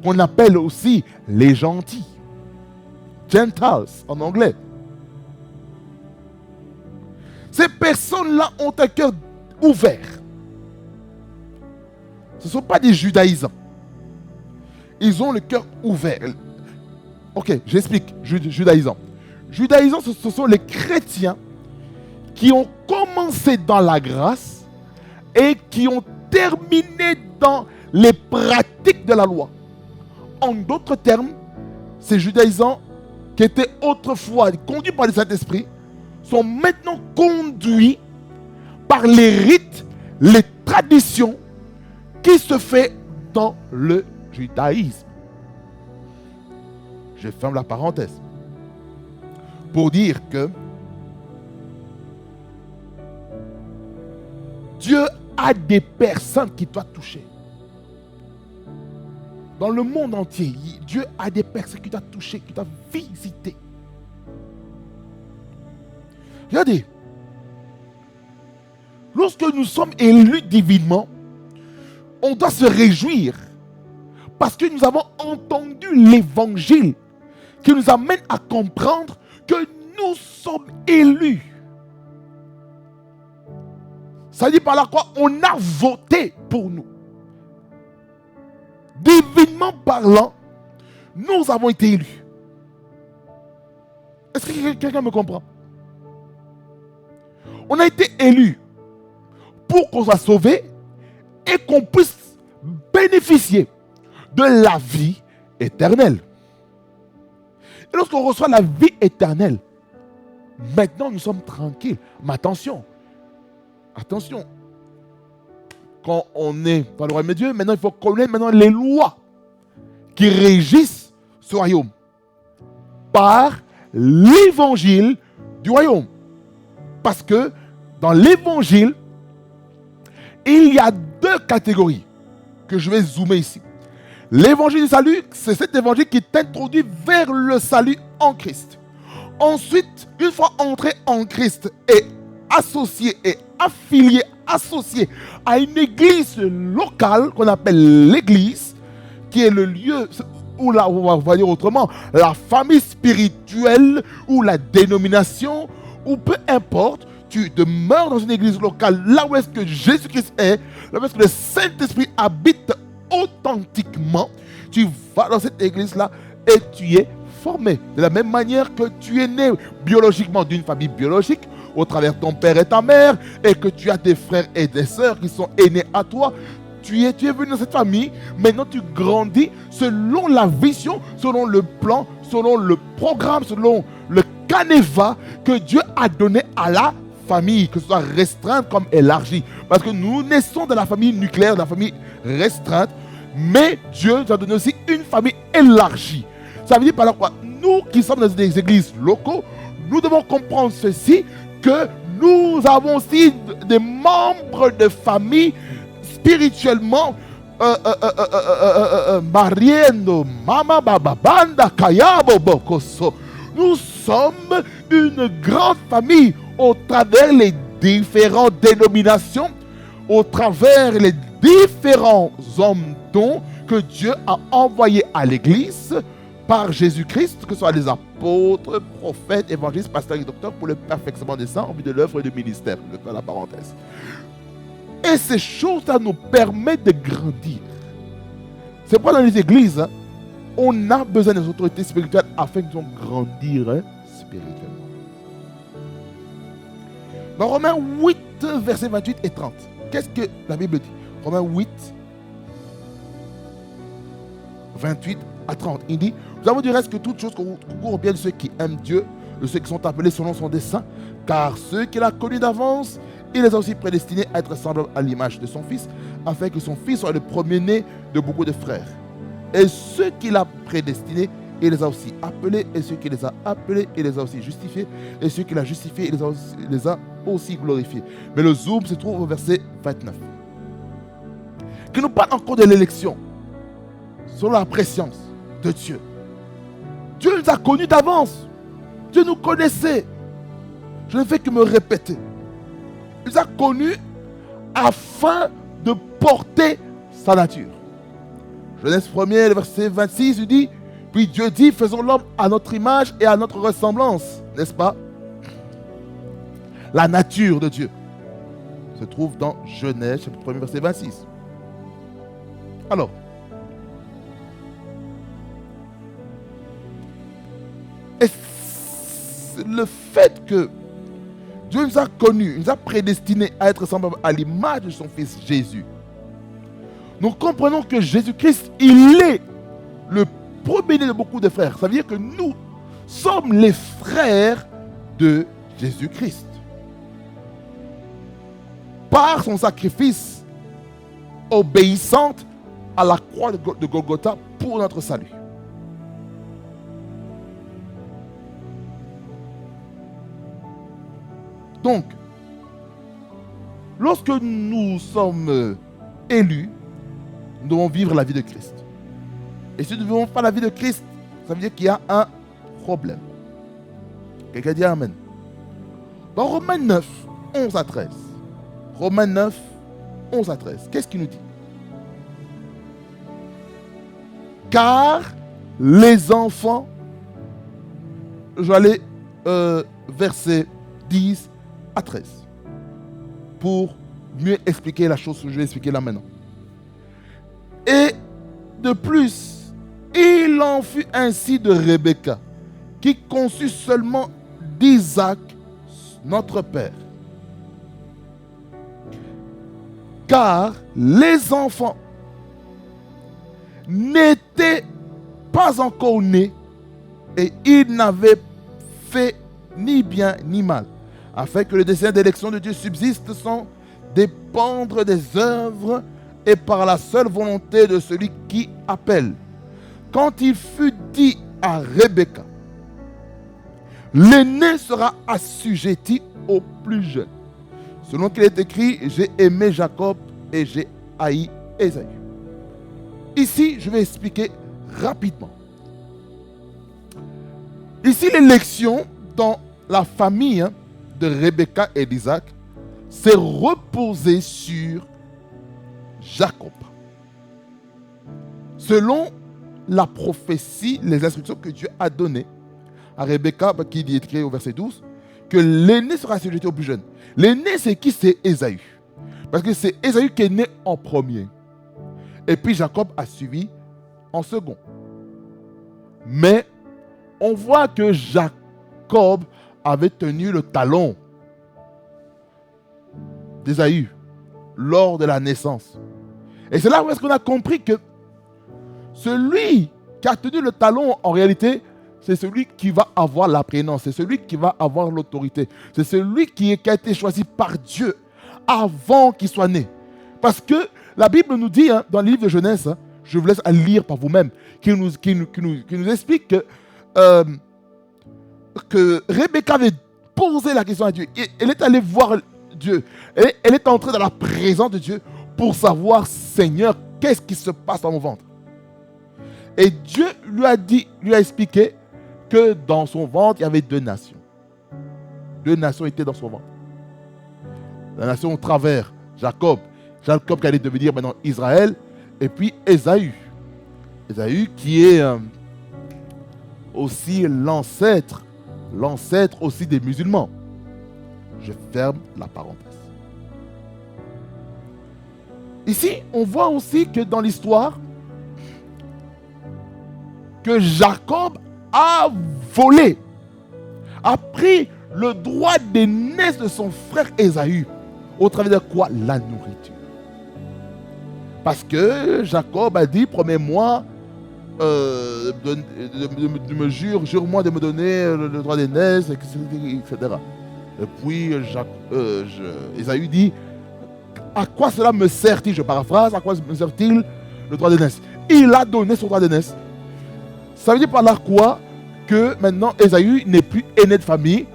qu'on appelle aussi les gentils. Gentiles en anglais. Ces personnes-là ont un cœur ouvert. Ce ne sont pas des judaïsants. Ils ont le cœur ouvert. Ok, j'explique. Judaïsants. Judaïsants, ce sont les chrétiens qui ont commencé dans la grâce et qui ont terminé dans les pratiques de la loi. En d'autres termes, ces judaïsants qui étaient autrefois conduits par le Saint-Esprit sont maintenant conduits par les rites, les traditions qui se fait dans le judaïsme. Je ferme la parenthèse pour dire que Dieu a des personnes qui doivent toucher. Dans le monde entier, Dieu a des personnes qui doivent toucher, qui doivent visiter. Regardez, lorsque nous sommes élus divinement, on doit se réjouir parce que nous avons entendu l'évangile qui nous amène à comprendre que nous sommes élus. Ça dit par là quoi? On a voté pour nous. Divinement parlant, nous avons été élus. Est-ce que quelqu'un me comprend? On a été élus pour qu'on soit sauvé et qu'on puisse bénéficier de la vie éternelle. Et lorsqu'on reçoit la vie éternelle, maintenant nous sommes tranquilles. Mais attention, quand on est dans le royaume de Dieu, maintenant il faut connaître les lois qui régissent ce royaume par l'évangile du royaume. Parce que dans l'évangile, il y a deux catégories que je vais zoomer ici. L'évangile du salut, c'est cet évangile qui t'introduit vers le salut en Christ. Ensuite, une fois entré en Christ et associé et affilié, associé à une église locale qu'on appelle l'église, qui est le lieu où là, on va dire autrement, la famille spirituelle ou la dénomination, ou peu importe, tu demeures dans une église locale, là où est-ce que Jésus-Christ est, là où est-ce que le Saint-Esprit habite authentiquement, tu vas dans cette église-là et tu es formé. De la même manière que tu es né biologiquement d'une famille biologique, au travers de ton père et ta mère, et que tu as des frères et des sœurs qui sont aînés à toi, tu es venu dans cette famille, maintenant tu grandis selon la vision, selon le plan, selon le programme, selon le canevas que Dieu a donné à la famille, que ce soit restreinte comme élargie. Parce que nous naissons de la famille nucléaire, de la famille restreinte, mais Dieu nous a donné aussi une famille élargie. Ça veut dire par là quoi? Nous qui sommes dans des églises locaux, nous devons comprendre ceci, que nous avons aussi des membres de famille spirituellement mariendo, mama baba banda kayabo bokoso. Nous sommes une grande famille au travers les différentes dénominations, au travers les différents hommes dons que Dieu a envoyés à l'église par Jésus-Christ, que ce soit les apôtres, prophètes, évangélistes, pasteurs et docteurs, pour le perfectionnement des saints en vue de l'œuvre du ministère. Je fais la parenthèse. Et ces choses-là nous permettent de grandir. C'est pourquoi dans les églises, hein, on a besoin des autorités spirituelles afin qu'ils puissent grandir spirituellement. Dans Romains 8, versets 28 et 30, qu'est-ce que la Bible dit? Romains 8, 28 à 30, il dit: nous avons du reste que toutes choses concourent bien de ceux qui aiment Dieu, de ceux qui sont appelés selon son dessein, car ceux qu'il a connus d'avance, il les a aussi prédestinés à être semblables à l'image de son Fils, afin que son Fils soit le premier-né de beaucoup de frères. Et ceux qu'il a prédestinés, il les a aussi appelés, et ceux qu'il les a appelés, il les a aussi justifiés, et ceux qu'il a justifiés, il les a aussi glorifiés. Mais le zoom se trouve au verset 29, qui nous parle encore de l'élection, selon la préscience de Dieu. Dieu nous a connus d'avance. Dieu nous connaissait. Je ne fais que me répéter. Il nous a connus afin de porter sa nature. Genèse 1er, le verset 26, il dit: puis Dieu dit, faisons l'homme à notre image et à notre ressemblance. N'est-ce pas? La nature de Dieu se trouve dans Genèse, chapitre 1er, verset 26. Alors, le fait que Dieu nous a connus, nous a prédestinés à être semblables à l'image de son Fils Jésus, nous comprenons que Jésus-Christ, il est le premier-né de beaucoup de frères. Ça veut dire que nous sommes les frères de Jésus-Christ. Par son sacrifice obéissant à la croix de Golgotha pour notre salut. Donc, lorsque nous sommes élus, nous devons vivre la vie de Christ. Et si nous ne vivons pas la vie de Christ, ça veut dire qu'il y a un problème. Quelqu'un dit Amen. Dans Romains 9, 11 à 13. Romains 9, 11 à 13. Qu'est-ce qu'il nous dit? Car les enfants, je vais aller verset 10 à 13 pour mieux expliquer la chose que je vais expliquer là maintenant. Et de plus, il en fut ainsi de Rebecca, qui conçut seulement d'Isaac, notre père. Car les enfants n'étaient pas encore nés et ils n'avaient fait ni bien ni mal, afin que le dessein d'élection de Dieu subsiste sans dépendre des œuvres et par la seule volonté de celui qui appelle. Quand il fut dit à Rebecca, l'aîné sera assujetti au plus jeune, selon qu'il est écrit, j'ai aimé Jacob et j'ai haï Ésaü. Ici, je vais expliquer rapidement. Ici, l'élection dans la famille de Rebecca et d'Isaac s'est reposée sur Jacob. Selon la prophétie, les instructions que Dieu a données à Rebecca, qui est écrit au verset 12, que l'aîné sera assujetti au plus jeune. L'aîné, c'est qui? C'est Ésaü. Parce que c'est Ésaü qui est né en premier. Et puis Jacob a suivi en second. Mais on voit que Jacob avait tenu le talon d'Ésaü lors de la naissance. Et c'est là où est-ce qu'on a compris que celui qui a tenu le talon, en réalité, c'est celui qui va avoir la prééminence, c'est celui qui va avoir l'autorité. C'est celui qui a été choisi par Dieu avant qu'il soit né. Parce que la Bible nous dit, dans le livre de Genèse, je vous laisse à lire par vous-même, qui nous explique que Rebecca avait posé la question à Dieu. Elle est allée voir Dieu. Elle est entrée dans la présence de Dieu pour savoir, Seigneur, qu'est-ce qui se passe dans mon ventre. Et Dieu lui a expliqué que dans son ventre, il y avait 2 nations. 2 nations étaient dans son ventre. La nation au travers, Jacob qui allait devenir maintenant Israël, et puis Ésaü. Ésaü qui est aussi l'ancêtre aussi des musulmans. Je ferme la parenthèse. Ici, on voit aussi que dans l'histoire, que Jacob a volé, a pris le droit d'aînesse de son frère Ésaü, au travers de quoi? La nourriture. Parce que Jacob a dit, promets-moi, jure-moi de me donner le droit d'aînesse, etc. Et puis Ésaü dit, à quoi cela me sert-il? Je paraphrase, à quoi me sert-il le droit d'aînesse? Il a donné son droit d'aînesse. Ça veut dire par là quoi? Que maintenant Ésaü n'est plus aîné de famille,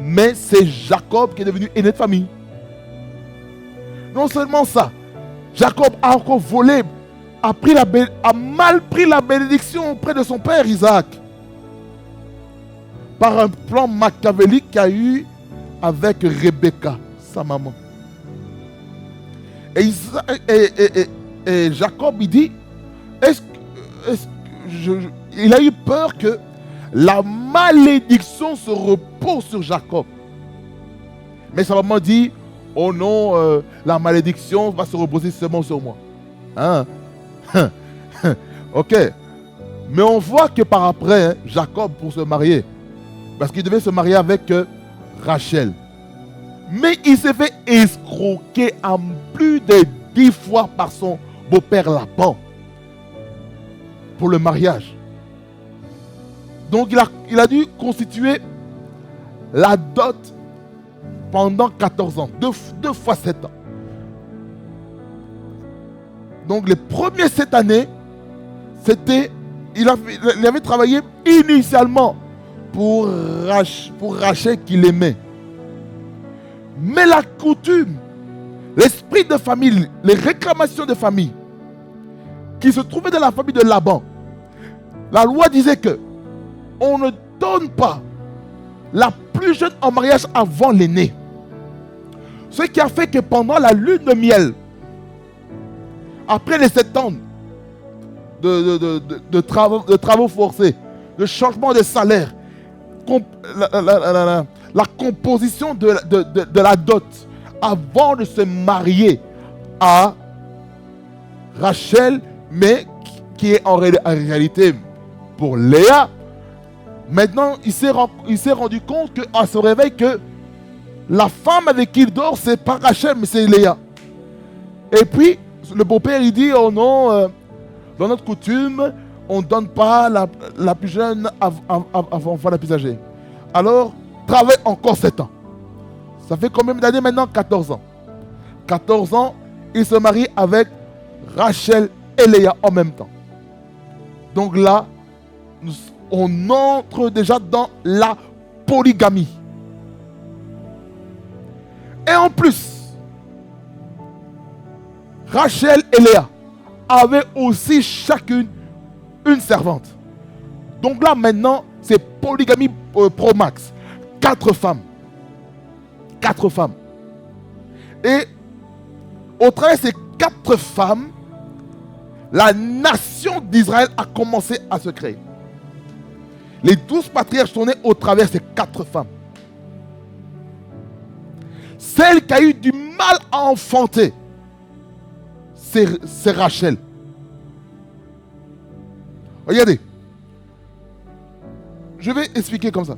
mais c'est Jacob qui est devenu aîné de famille. Non seulement ça, Jacob a encore volé, a mal pris la bénédiction auprès de son père Isaac, par un plan machiavélique qu'il a eu avec Rebecca, sa maman. Et Jacob, il dit, il a eu peur que la malédiction se repose sur Jacob. Mais sa maman dit, oh non, la malédiction va se reposer seulement sur moi. Ok. Mais on voit que par après, Jacob, pour se marier, parce qu'il devait se marier avec Rachel, mais il s'est fait escroquer en plus de 10 fois par son beau-père Laban pour le mariage. Donc il a dû constituer la dot pendant 14 ans, 2 fois 7 ans. Donc les premières 7 années, il avait travaillé initialement pour Rachel qu'il aimait. Mais la coutume, l'esprit de famille, les réclamations de famille qui se trouvaient dans la famille de Laban, la loi disait que on ne donne pas la plus jeune en mariage avant l'aîné. Ce qui a fait que pendant la lune de miel, après les 7 ans de travaux forcés, de changement de salaire, la composition de la dot avant de se marier à Rachel, mais qui est en réalité pour Léa. Maintenant, il s'est rendu compte qu'à son réveil que la femme avec qui il dort, c'est pas Rachel, mais c'est Léa. Et puis, le beau-père, il dit, oh non, dans notre coutume, on ne donne pas la plus jeune avant la plus âgée. Alors, travaille encore 7 ans. Ça fait combien d'années maintenant? 14 ans. 14 ans, il se marie avec Rachel et Léa en même temps. Donc là, on entre déjà dans la polygamie. Et en plus, Rachel et Léa avaient aussi chacune une servante. Donc là maintenant, c'est polygamie pro max. 4 femmes. 4 femmes. Et au travers de ces 4 femmes, la nation d'Israël a commencé à se créer. Les 12 patriarches sont nés au travers de ces 4 femmes. Celle qui a eu du mal à enfanter, c'est Rachel. Regardez. Je vais expliquer comme ça.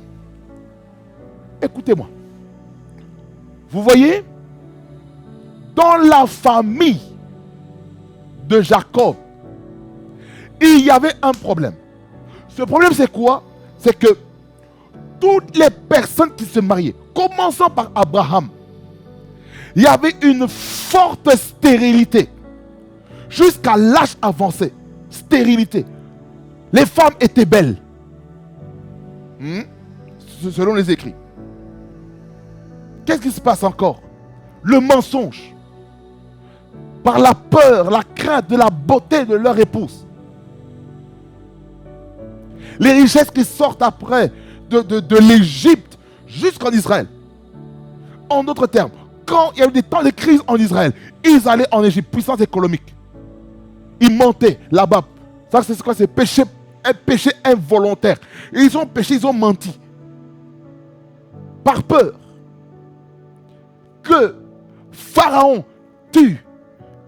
Écoutez-moi. Vous voyez, dans la famille de Jacob, il y avait un problème. Ce problème, c'est quoi? C'est que toutes les personnes qui se mariaient, commençant par Abraham, il y avait une forte stérilité. Jusqu'à l'âge avancé, stérilité. Les femmes étaient belles. Selon les écrits. Qu'est-ce qui se passe encore? Le mensonge. Par la peur, la crainte de la beauté de leur épouse. Les richesses qui sortent après de l'Égypte jusqu'en Israël. En d'autres termes, quand il y a eu des temps de crise en Israël, ils allaient en Égypte, puissance économique. Ils mentaient là-bas. Ça, c'est quoi? C'est péché, un péché involontaire. Ils ont péché, ils ont menti. Par peur que Pharaon tue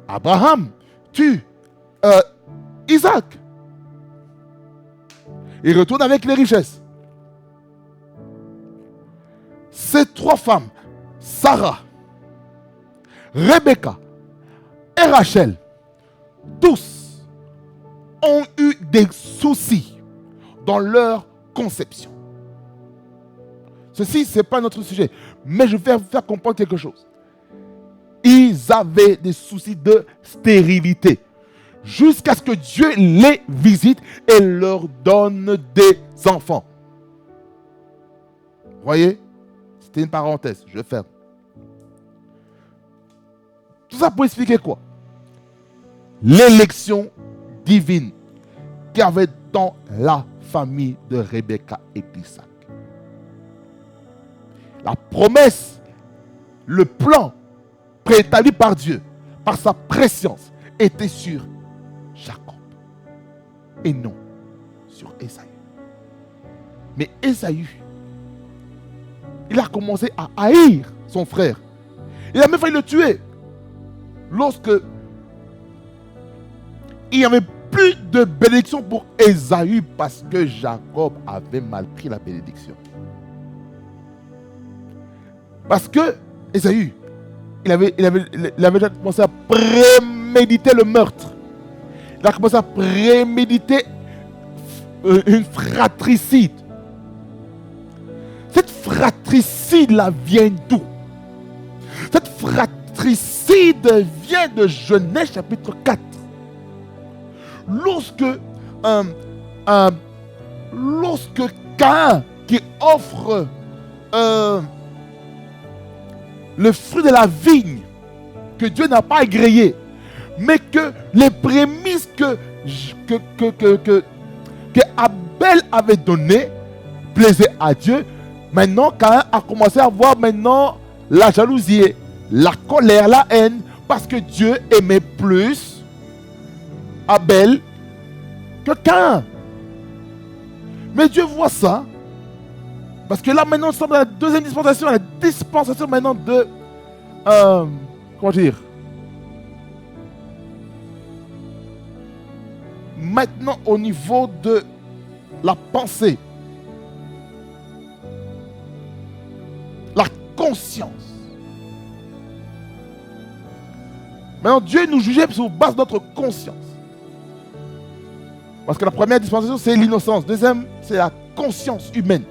Abraham, tue Isaac. Il retourne avec les richesses. Ces trois femmes, Sarah, Rebecca et Rachel, tous ont eu des soucis dans leur conception. Ceci, ce n'est pas notre sujet, mais je vais vous faire comprendre quelque chose. Ils avaient des soucis de stérilité jusqu'à ce que Dieu les visite et leur donne des enfants. Vous voyez? C'était une parenthèse, je ferme. Tout ça pour expliquer quoi? L'élection divine qu'il y avait dans la famille de Rebecca et d'Isaac. La promesse, le plan préétabli par Dieu, par sa préscience, était sur Jacob et non sur Ésaü. Mais Ésaü, il a commencé à haïr son frère. Il a même failli le tuer. Lorsque il n'y avait plus de bénédiction pour Ésaü parce que Jacob avait mal pris la bénédiction. Parce que Ésaü, il avait déjà commencé à préméditer le meurtre. Il a commencé à préméditer une fratricide. Cette fratricide-là vient d'où? Cette fratricide vient de Genèse chapitre 4. Lorsque Caïn qui offre le fruit de la vigne que Dieu n'a pas agréé, mais que les prémices que Abel avait données plaisaient à Dieu. Maintenant, Caïn a commencé à voir maintenant la jalousie, la colère, la haine, parce que Dieu aimait plus Abel que Caïn. Mais Dieu voit ça. Parce que là, maintenant, nous sommes dans la deuxième dispensation, la dispensation maintenant de... comment dire? Maintenant, au niveau de la pensée, la conscience. Maintenant, Dieu nous jugeait sur base de notre conscience. Parce que la première dispensation, c'est l'innocence. Deuxième, c'est la conscience humaine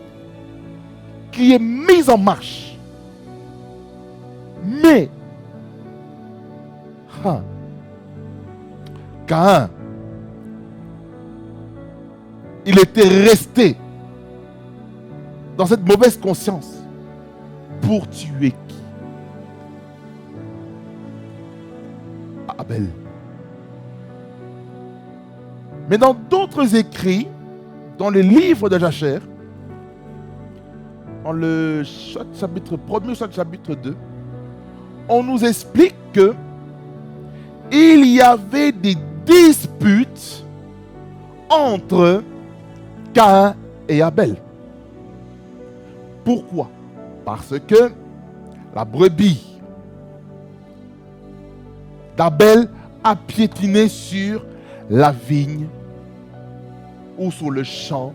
qui est mise en marche. Mais, Caïn, il était resté dans cette mauvaise conscience pour tuer qui? Abel. Mais dans d'autres écrits, dans les livres de Jachère, dans le chapitre 1er, chapitre 2, on nous explique que il y avait des disputes entre Caïn et Abel. Pourquoi? Parce que la brebis d'Abel a piétiné sur la vigne ou sur le champ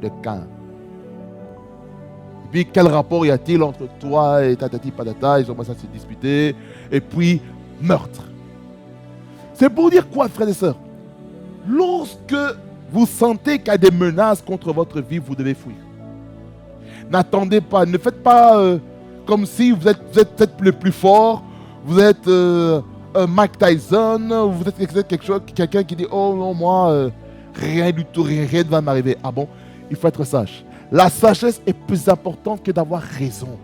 de Caïn. Et puis quel rapport y a-t-il entre toi et tatati patata? Ils ont commencé à se disputer. Et puis meurtre. C'est pour dire quoi, frères et sœurs? Lorsque vous sentez qu'il y a des menaces contre votre vie, vous devez fuir. N'attendez pas, ne faites pas comme si vous êtes le plus fort, vous êtes Mike Tyson, vous êtes quelqu'un qui dit « Oh non, moi, rien du tout, rien ne va m'arriver. » Ah bon? Il faut être sage. La sagesse est plus importante que d'avoir raison.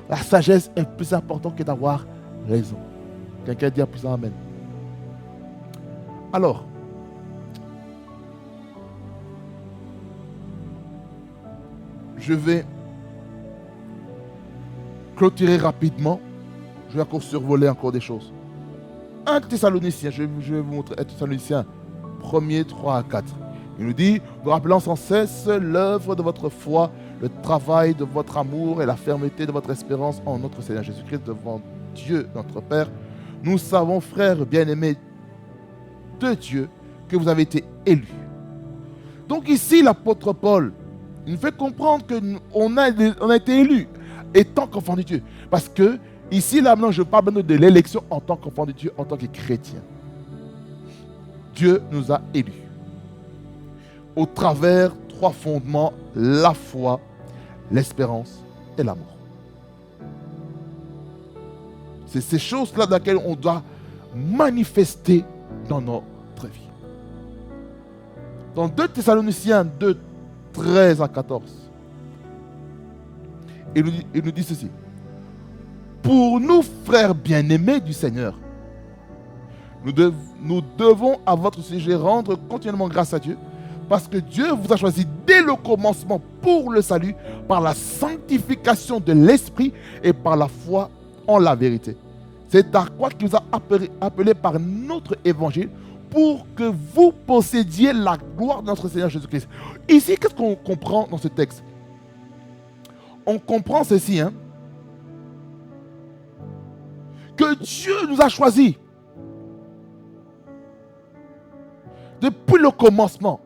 La sagesse est plus importante que d'avoir raison. Quelqu'un dit un puissant amen. Alors, je vais clôturer rapidement. Je vais encore survoler encore des choses. 1 Thessaloniciens, je vais vous montrer 1 Thessaloniciens 1er 3 à 4. Il nous dit, nous rappelant sans cesse l'œuvre de votre foi, le travail de votre amour et la fermeté de votre espérance en notre Seigneur Jésus-Christ devant Dieu notre Père. Nous savons, frères bien-aimés de Dieu, que vous avez été élus. Donc ici, l'apôtre Paul, il nous fait comprendre qu'on a été élus étant qu'enfant de Dieu. Parce que ici, là, maintenant, je parle maintenant de l'élection en tant qu'enfant de Dieu, en tant que chrétien. Dieu nous a élus. Au travers 3 fondements, la foi, l'espérance et l'amour. C'est ces choses-là dans lesquelles on doit manifester dans notre vie. Dans 2 Thessaloniciens 2, 13 à 14, il nous dit ceci. Pour nous, frères bien-aimés du Seigneur, nous devons à votre sujet rendre continuellement grâce à Dieu, parce que Dieu vous a choisi dès le commencement pour le salut, par la sanctification de l'Esprit et par la foi en la vérité. C'est à quoi qu'il vous a appelé par notre évangile pour que vous possédiez la gloire de notre Seigneur Jésus-Christ. Ici, qu'est-ce qu'on comprend dans ce texte? On comprend ceci, que Dieu nous a choisis depuis le commencement.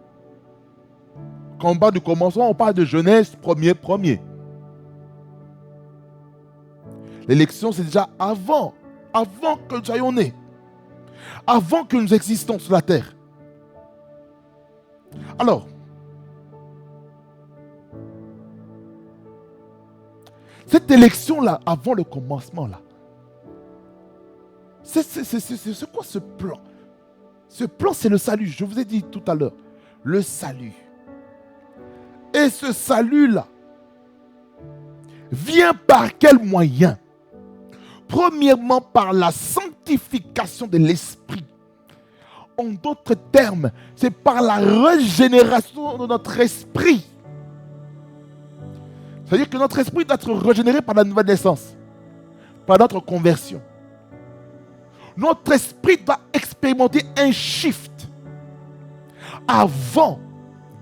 Quand on parle du commencement, on parle de Genèse premier. L'élection, c'est déjà avant que nous soyons nés, avant que nous existons sur la terre. Alors, cette élection-là, avant le commencement-là, c'est quoi ce plan? Ce plan, c'est le salut. Je vous ai dit tout à l'heure, le salut. Et ce salut-là vient par quel moyen? Premièrement, par la sanctification de l'esprit. En d'autres termes, c'est par la régénération de notre esprit. C'est-à-dire que notre esprit doit être régénéré par la nouvelle naissance, par notre conversion. Notre esprit doit expérimenter un shift avant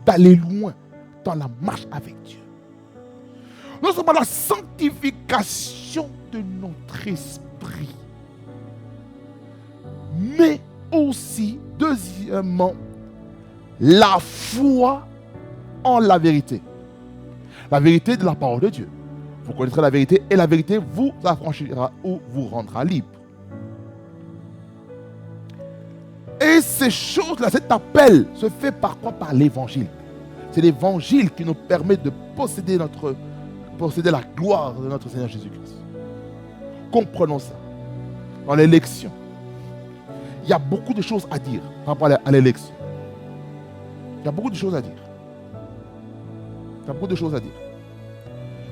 d'aller loin dans la marche avec Dieu. Non seulement la sanctification de notre esprit, mais aussi, deuxièmement, la foi en la vérité. La vérité de la parole de Dieu. Vous connaîtrez la vérité et la vérité vous affranchira ou vous rendra libre. Et ces choses-là, cet appel se fait par quoi? Par l'évangile. C'est l'évangile qui nous permet de posséder la gloire de notre Seigneur Jésus-Christ. Comprenons ça. Dans l'élection, il y a beaucoup de choses à dire par rapport à l'élection. Il y a beaucoup de choses à dire.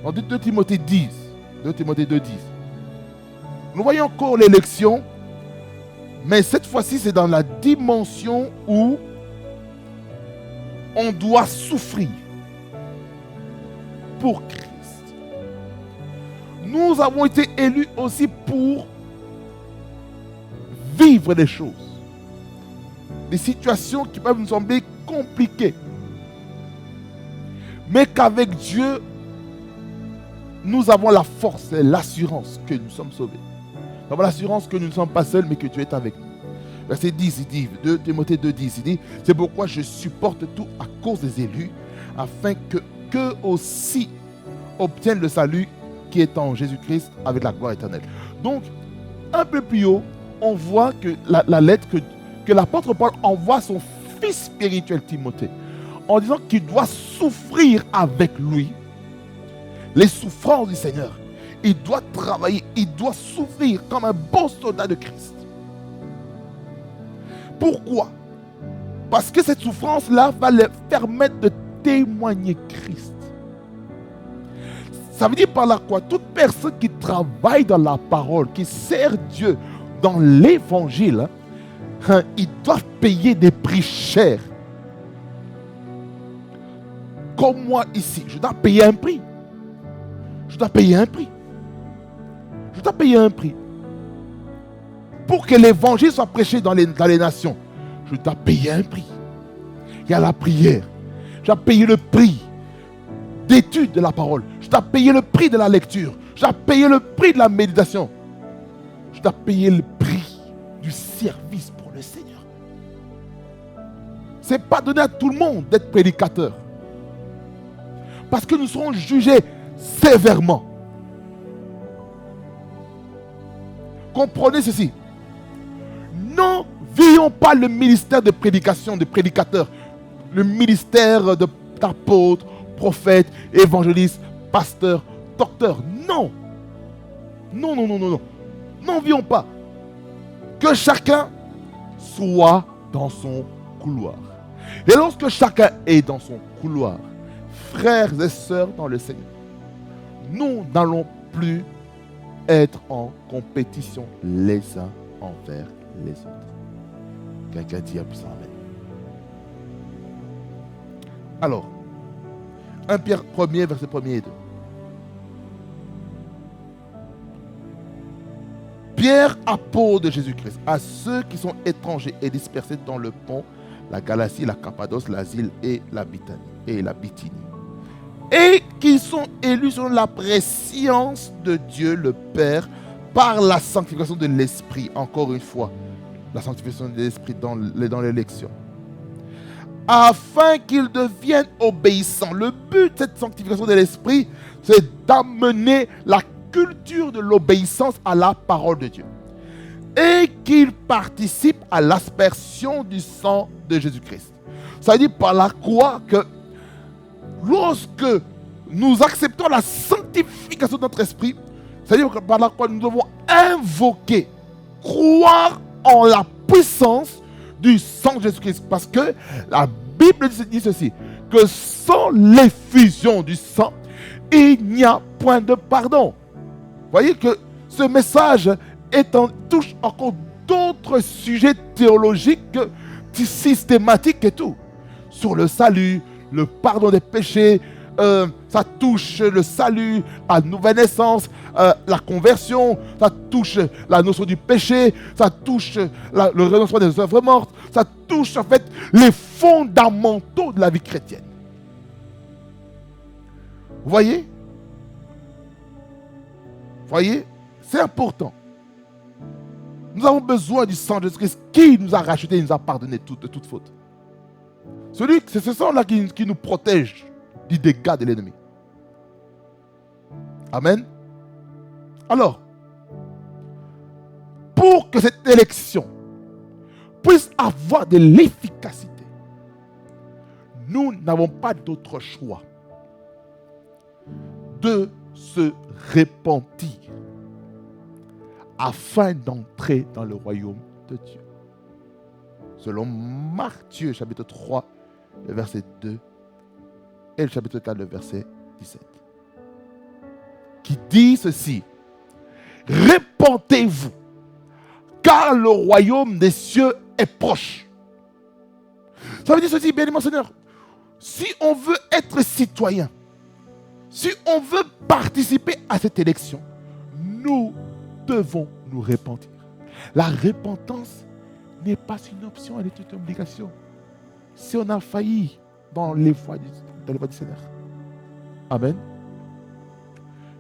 Dans 2 Timothée 10, 2 Timothée 2, 10, nous voyons encore l'élection, mais cette fois-ci, c'est dans la dimension où on doit souffrir pour Christ. Nous avons été élus aussi pour vivre des choses, des situations qui peuvent nous sembler compliquées, mais qu'avec Dieu, nous avons la force et l'assurance que nous sommes sauvés. Nous avons l'assurance que nous ne sommes pas seuls, mais que Dieu est avec nous. Verset 10, il dit, 2 Timothée 2, 10, il dit, c'est pourquoi je supporte tout à cause des élus, afin qu'eux aussi obtiennent le salut qui est en Jésus-Christ avec la gloire éternelle. Donc, un peu plus haut, on voit que la lettre que l'apôtre Paul envoie à son fils spirituel Timothée, en disant qu'il doit souffrir avec lui les souffrances du Seigneur. Il doit travailler, il doit souffrir comme un bon soldat de Christ. Pourquoi? Parce que cette souffrance-là va leur permettre de témoigner Christ. Ça veut dire par là quoi? Toute personne qui travaille dans la parole, qui sert Dieu dans l'évangile, ils doivent payer des prix chers. Comme moi ici, je dois payer un prix. Je dois payer un prix. Je dois payer un prix. Pour que l'évangile soit prêché dans les nations, je dois payer un prix. Il y a la prière. Je dois payer le prix d'étude de la parole. Je dois payer le prix de la lecture. Je dois payer le prix de la méditation. Je dois payer le prix du service pour le Seigneur. Ce n'est pas donné à tout le monde d'être prédicateur. Parce que nous serons jugés sévèrement. Comprenez ceci. N'envions pas le ministère de prédication, de prédicateur. Le ministère d'apôtre, prophète, évangéliste, pasteur, docteur. Non. Non, non, non, non, non. N'envions pas. Que chacun soit dans son couloir. Et lorsque chacun est dans son couloir, frères et sœurs dans le Seigneur, nous n'allons plus être en compétition les uns envers les autres. Quelqu'un dit plus amen. Alors, 1 Pierre 1er, verset 1er et 2. Pierre, apôtre de Jésus-Christ, à ceux qui sont étrangers et dispersés dans le Pont, la Galatie, la Cappadoce, l'Asie et la Bithynie, et qui sont élus selon la préscience de Dieu le Père par la sanctification de l'Esprit. Encore une fois, la sanctification de l'Esprit dans l'élection. Afin qu'ils deviennent obéissants. Le but de cette sanctification de l'Esprit, c'est d'amener la culture de l'obéissance à la parole de Dieu. Et qu'ils participent à l'aspersion du sang de Jésus-Christ. Ça veut dire par là quoi? Que lorsque nous acceptons la sanctification de notre esprit, ça veut dire que par là quoi nous devons invoquer, croire en la puissance du sang de Jésus-Christ. Parce que la Bible dit ceci, que sans l'effusion du sang, il n'y a point de pardon. Vous voyez que ce message touche encore d'autres sujets théologiques, systématiques et tout. Sur le salut, le pardon des péchés, ça touche le salut, la nouvelle naissance, la conversion, ça touche la notion du péché, ça touche le renoncement des œuvres mortes, ça touche en fait les fondamentaux de la vie chrétienne. Vous voyez? Vous voyez? C'est important. Nous avons besoin du sang de Jésus-Christ qui nous a rachetés et nous a pardonné de toute faute. C'est ce sang-là qui nous protège du dégât de l'ennemi. Amen. Alors, pour que cette élection puisse avoir de l'efficacité, nous n'avons pas d'autre choix de se repentir afin d'entrer dans le royaume de Dieu. Selon Matthieu chapitre 3, le verset 2 et le chapitre 4, le verset 17. Qui dit ceci: repentez-vous, car le royaume des cieux est proche. Ça veut dire ceci, bien-aimé Seigneur, si on veut être citoyen, si on veut participer à cette élection, nous devons nous repentir. La repentance n'est pas une option, elle est une obligation. Si on a failli dans les voies du Seigneur. Amen.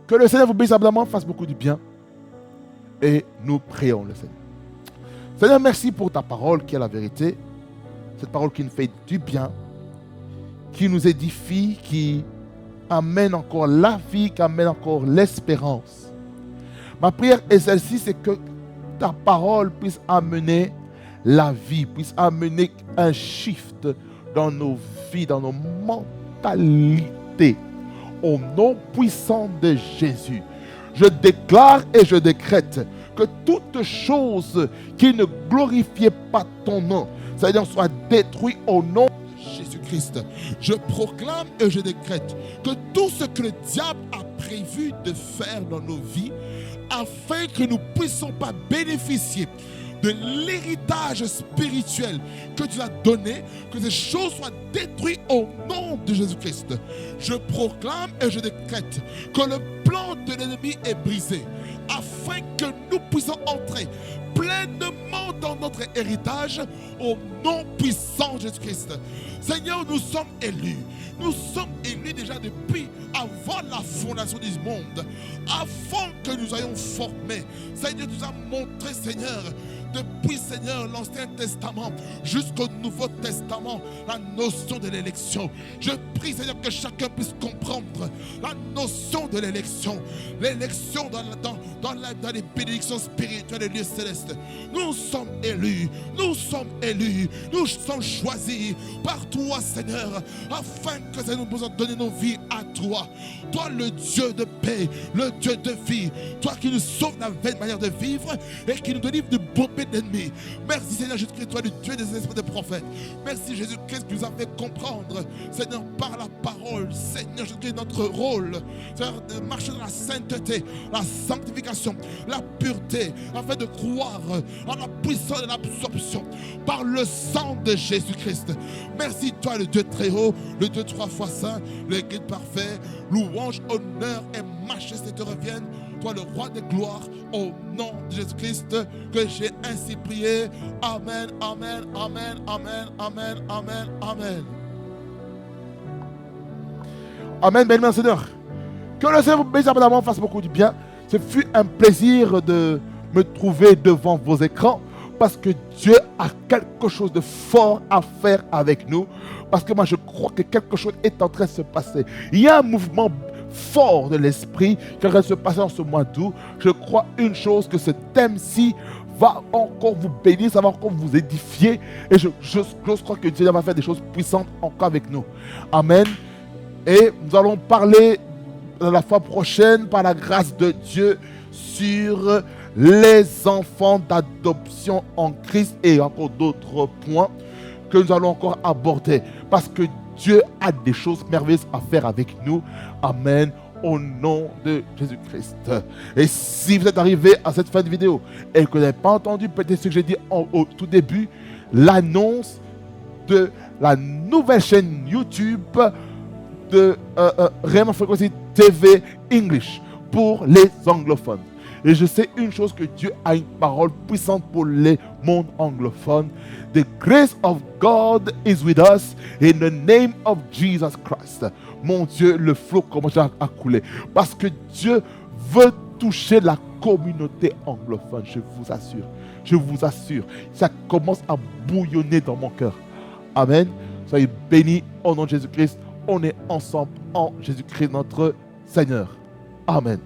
Que le Seigneur vous bénisse abondamment, fasse beaucoup de bien. Et nous prions le Seigneur. Seigneur, merci pour ta parole qui est la vérité. Cette parole qui nous fait du bien, qui nous édifie, qui amène encore la vie, qui amène encore l'espérance. Ma prière est celle-ci, c'est que ta parole puisse amener la vie, puisse amener un shift dans nos vies, dans nos mentalités. Au nom puissant de Jésus, je déclare et je décrète que toute chose qui ne glorifiait pas ton nom, Seigneur, soit détruite au nom de Jésus-Christ. Je proclame et je décrète que tout ce que le diable a prévu de faire dans nos vies, afin que nous ne puissions pas bénéficier de l'héritage spirituel que tu as donné, que ces choses soient détruites au nom de Jésus-Christ. Je proclame et je décrète que le plan de l'ennemi est brisé, afin que nous puissions entrer pleinement dans notre héritage au nom puissant de Jésus-Christ. Seigneur, nous sommes élus. Nous sommes élus déjà depuis avant la fondation du monde, avant que nous soyons formés. Seigneur, tu nous as montré, Seigneur, depuis, Seigneur, l'Ancien Testament jusqu'au Nouveau Testament, la notion de l'élection. Je prie, Seigneur, que chacun puisse comprendre la notion de l'élection. L'élection dans les bénédictions spirituelles des lieux célestes. Nous sommes élus, nous sommes élus, nous sommes choisis par toi, Seigneur, afin que nous puissions donner nos vies à toi. Toi, le Dieu de paix, le Dieu de vie, toi qui nous sauves la vaine manière de vivre et qui nous délivre du bombé de l'ennemi. Merci, Seigneur Jésus-Christ, toi, le Dieu des esprits des prophètes. Merci, Jésus-Christ, qui nous a fait comprendre, Seigneur, par la parole, Seigneur Jésus-Christ, notre rôle, Seigneur, de marcher dans la sainteté, la sanctification, la pureté, afin de croire en la puissance de l'absorption par le sang de Jésus-Christ. Merci, toi, le Dieu très haut, le Dieu trois fois saint, le guide parfait, louange, honneur et majesté te reviennent. Toi, le roi des gloires, au nom de Jésus-Christ, que j'ai ainsi prié. Amen, amen, amen, amen, amen, amen, amen. Amen, béni Seigneur. Que le Seigneur vous bénisse abondamment, fasse beaucoup du bien. Ce fut un plaisir de me trouver devant vos écrans, parce que Dieu a quelque chose de fort à faire avec nous. Parce que moi, je crois que quelque chose est en train de se passer. Il y a un mouvement fort de l'esprit qui est en train de se passer en ce mois d'août. Je crois une chose, que ce thème-ci va encore vous bénir, ça va encore vous édifier. Et je crois que Dieu va faire des choses puissantes encore avec nous. Amen. Et nous allons parler la fois prochaine, par la grâce de Dieu, sur les enfants d'adoption en Christ et encore d'autres points que nous allons encore aborder. Parce que Dieu a des choses merveilleuses à faire avec nous. Amen. Au nom de Jésus-Christ. Et si vous êtes arrivé à cette fin de vidéo et que vous n'avez pas entendu peut-être ce que j'ai dit au tout début, l'annonce de la nouvelle chaîne YouTube de Rhema Frequency TV English pour les anglophones. Et je sais une chose, que Dieu a une parole puissante pour les mondes anglophones. The grace of God is with us in the name of Jesus Christ. Mon Dieu, le flot commence à couler. Parce que Dieu veut toucher la communauté anglophone, je vous assure. Je vous assure. Ça commence à bouillonner dans mon cœur. Amen. Soyez bénis au nom de Jésus-Christ. On est ensemble en Jésus-Christ notre Seigneur. Amen.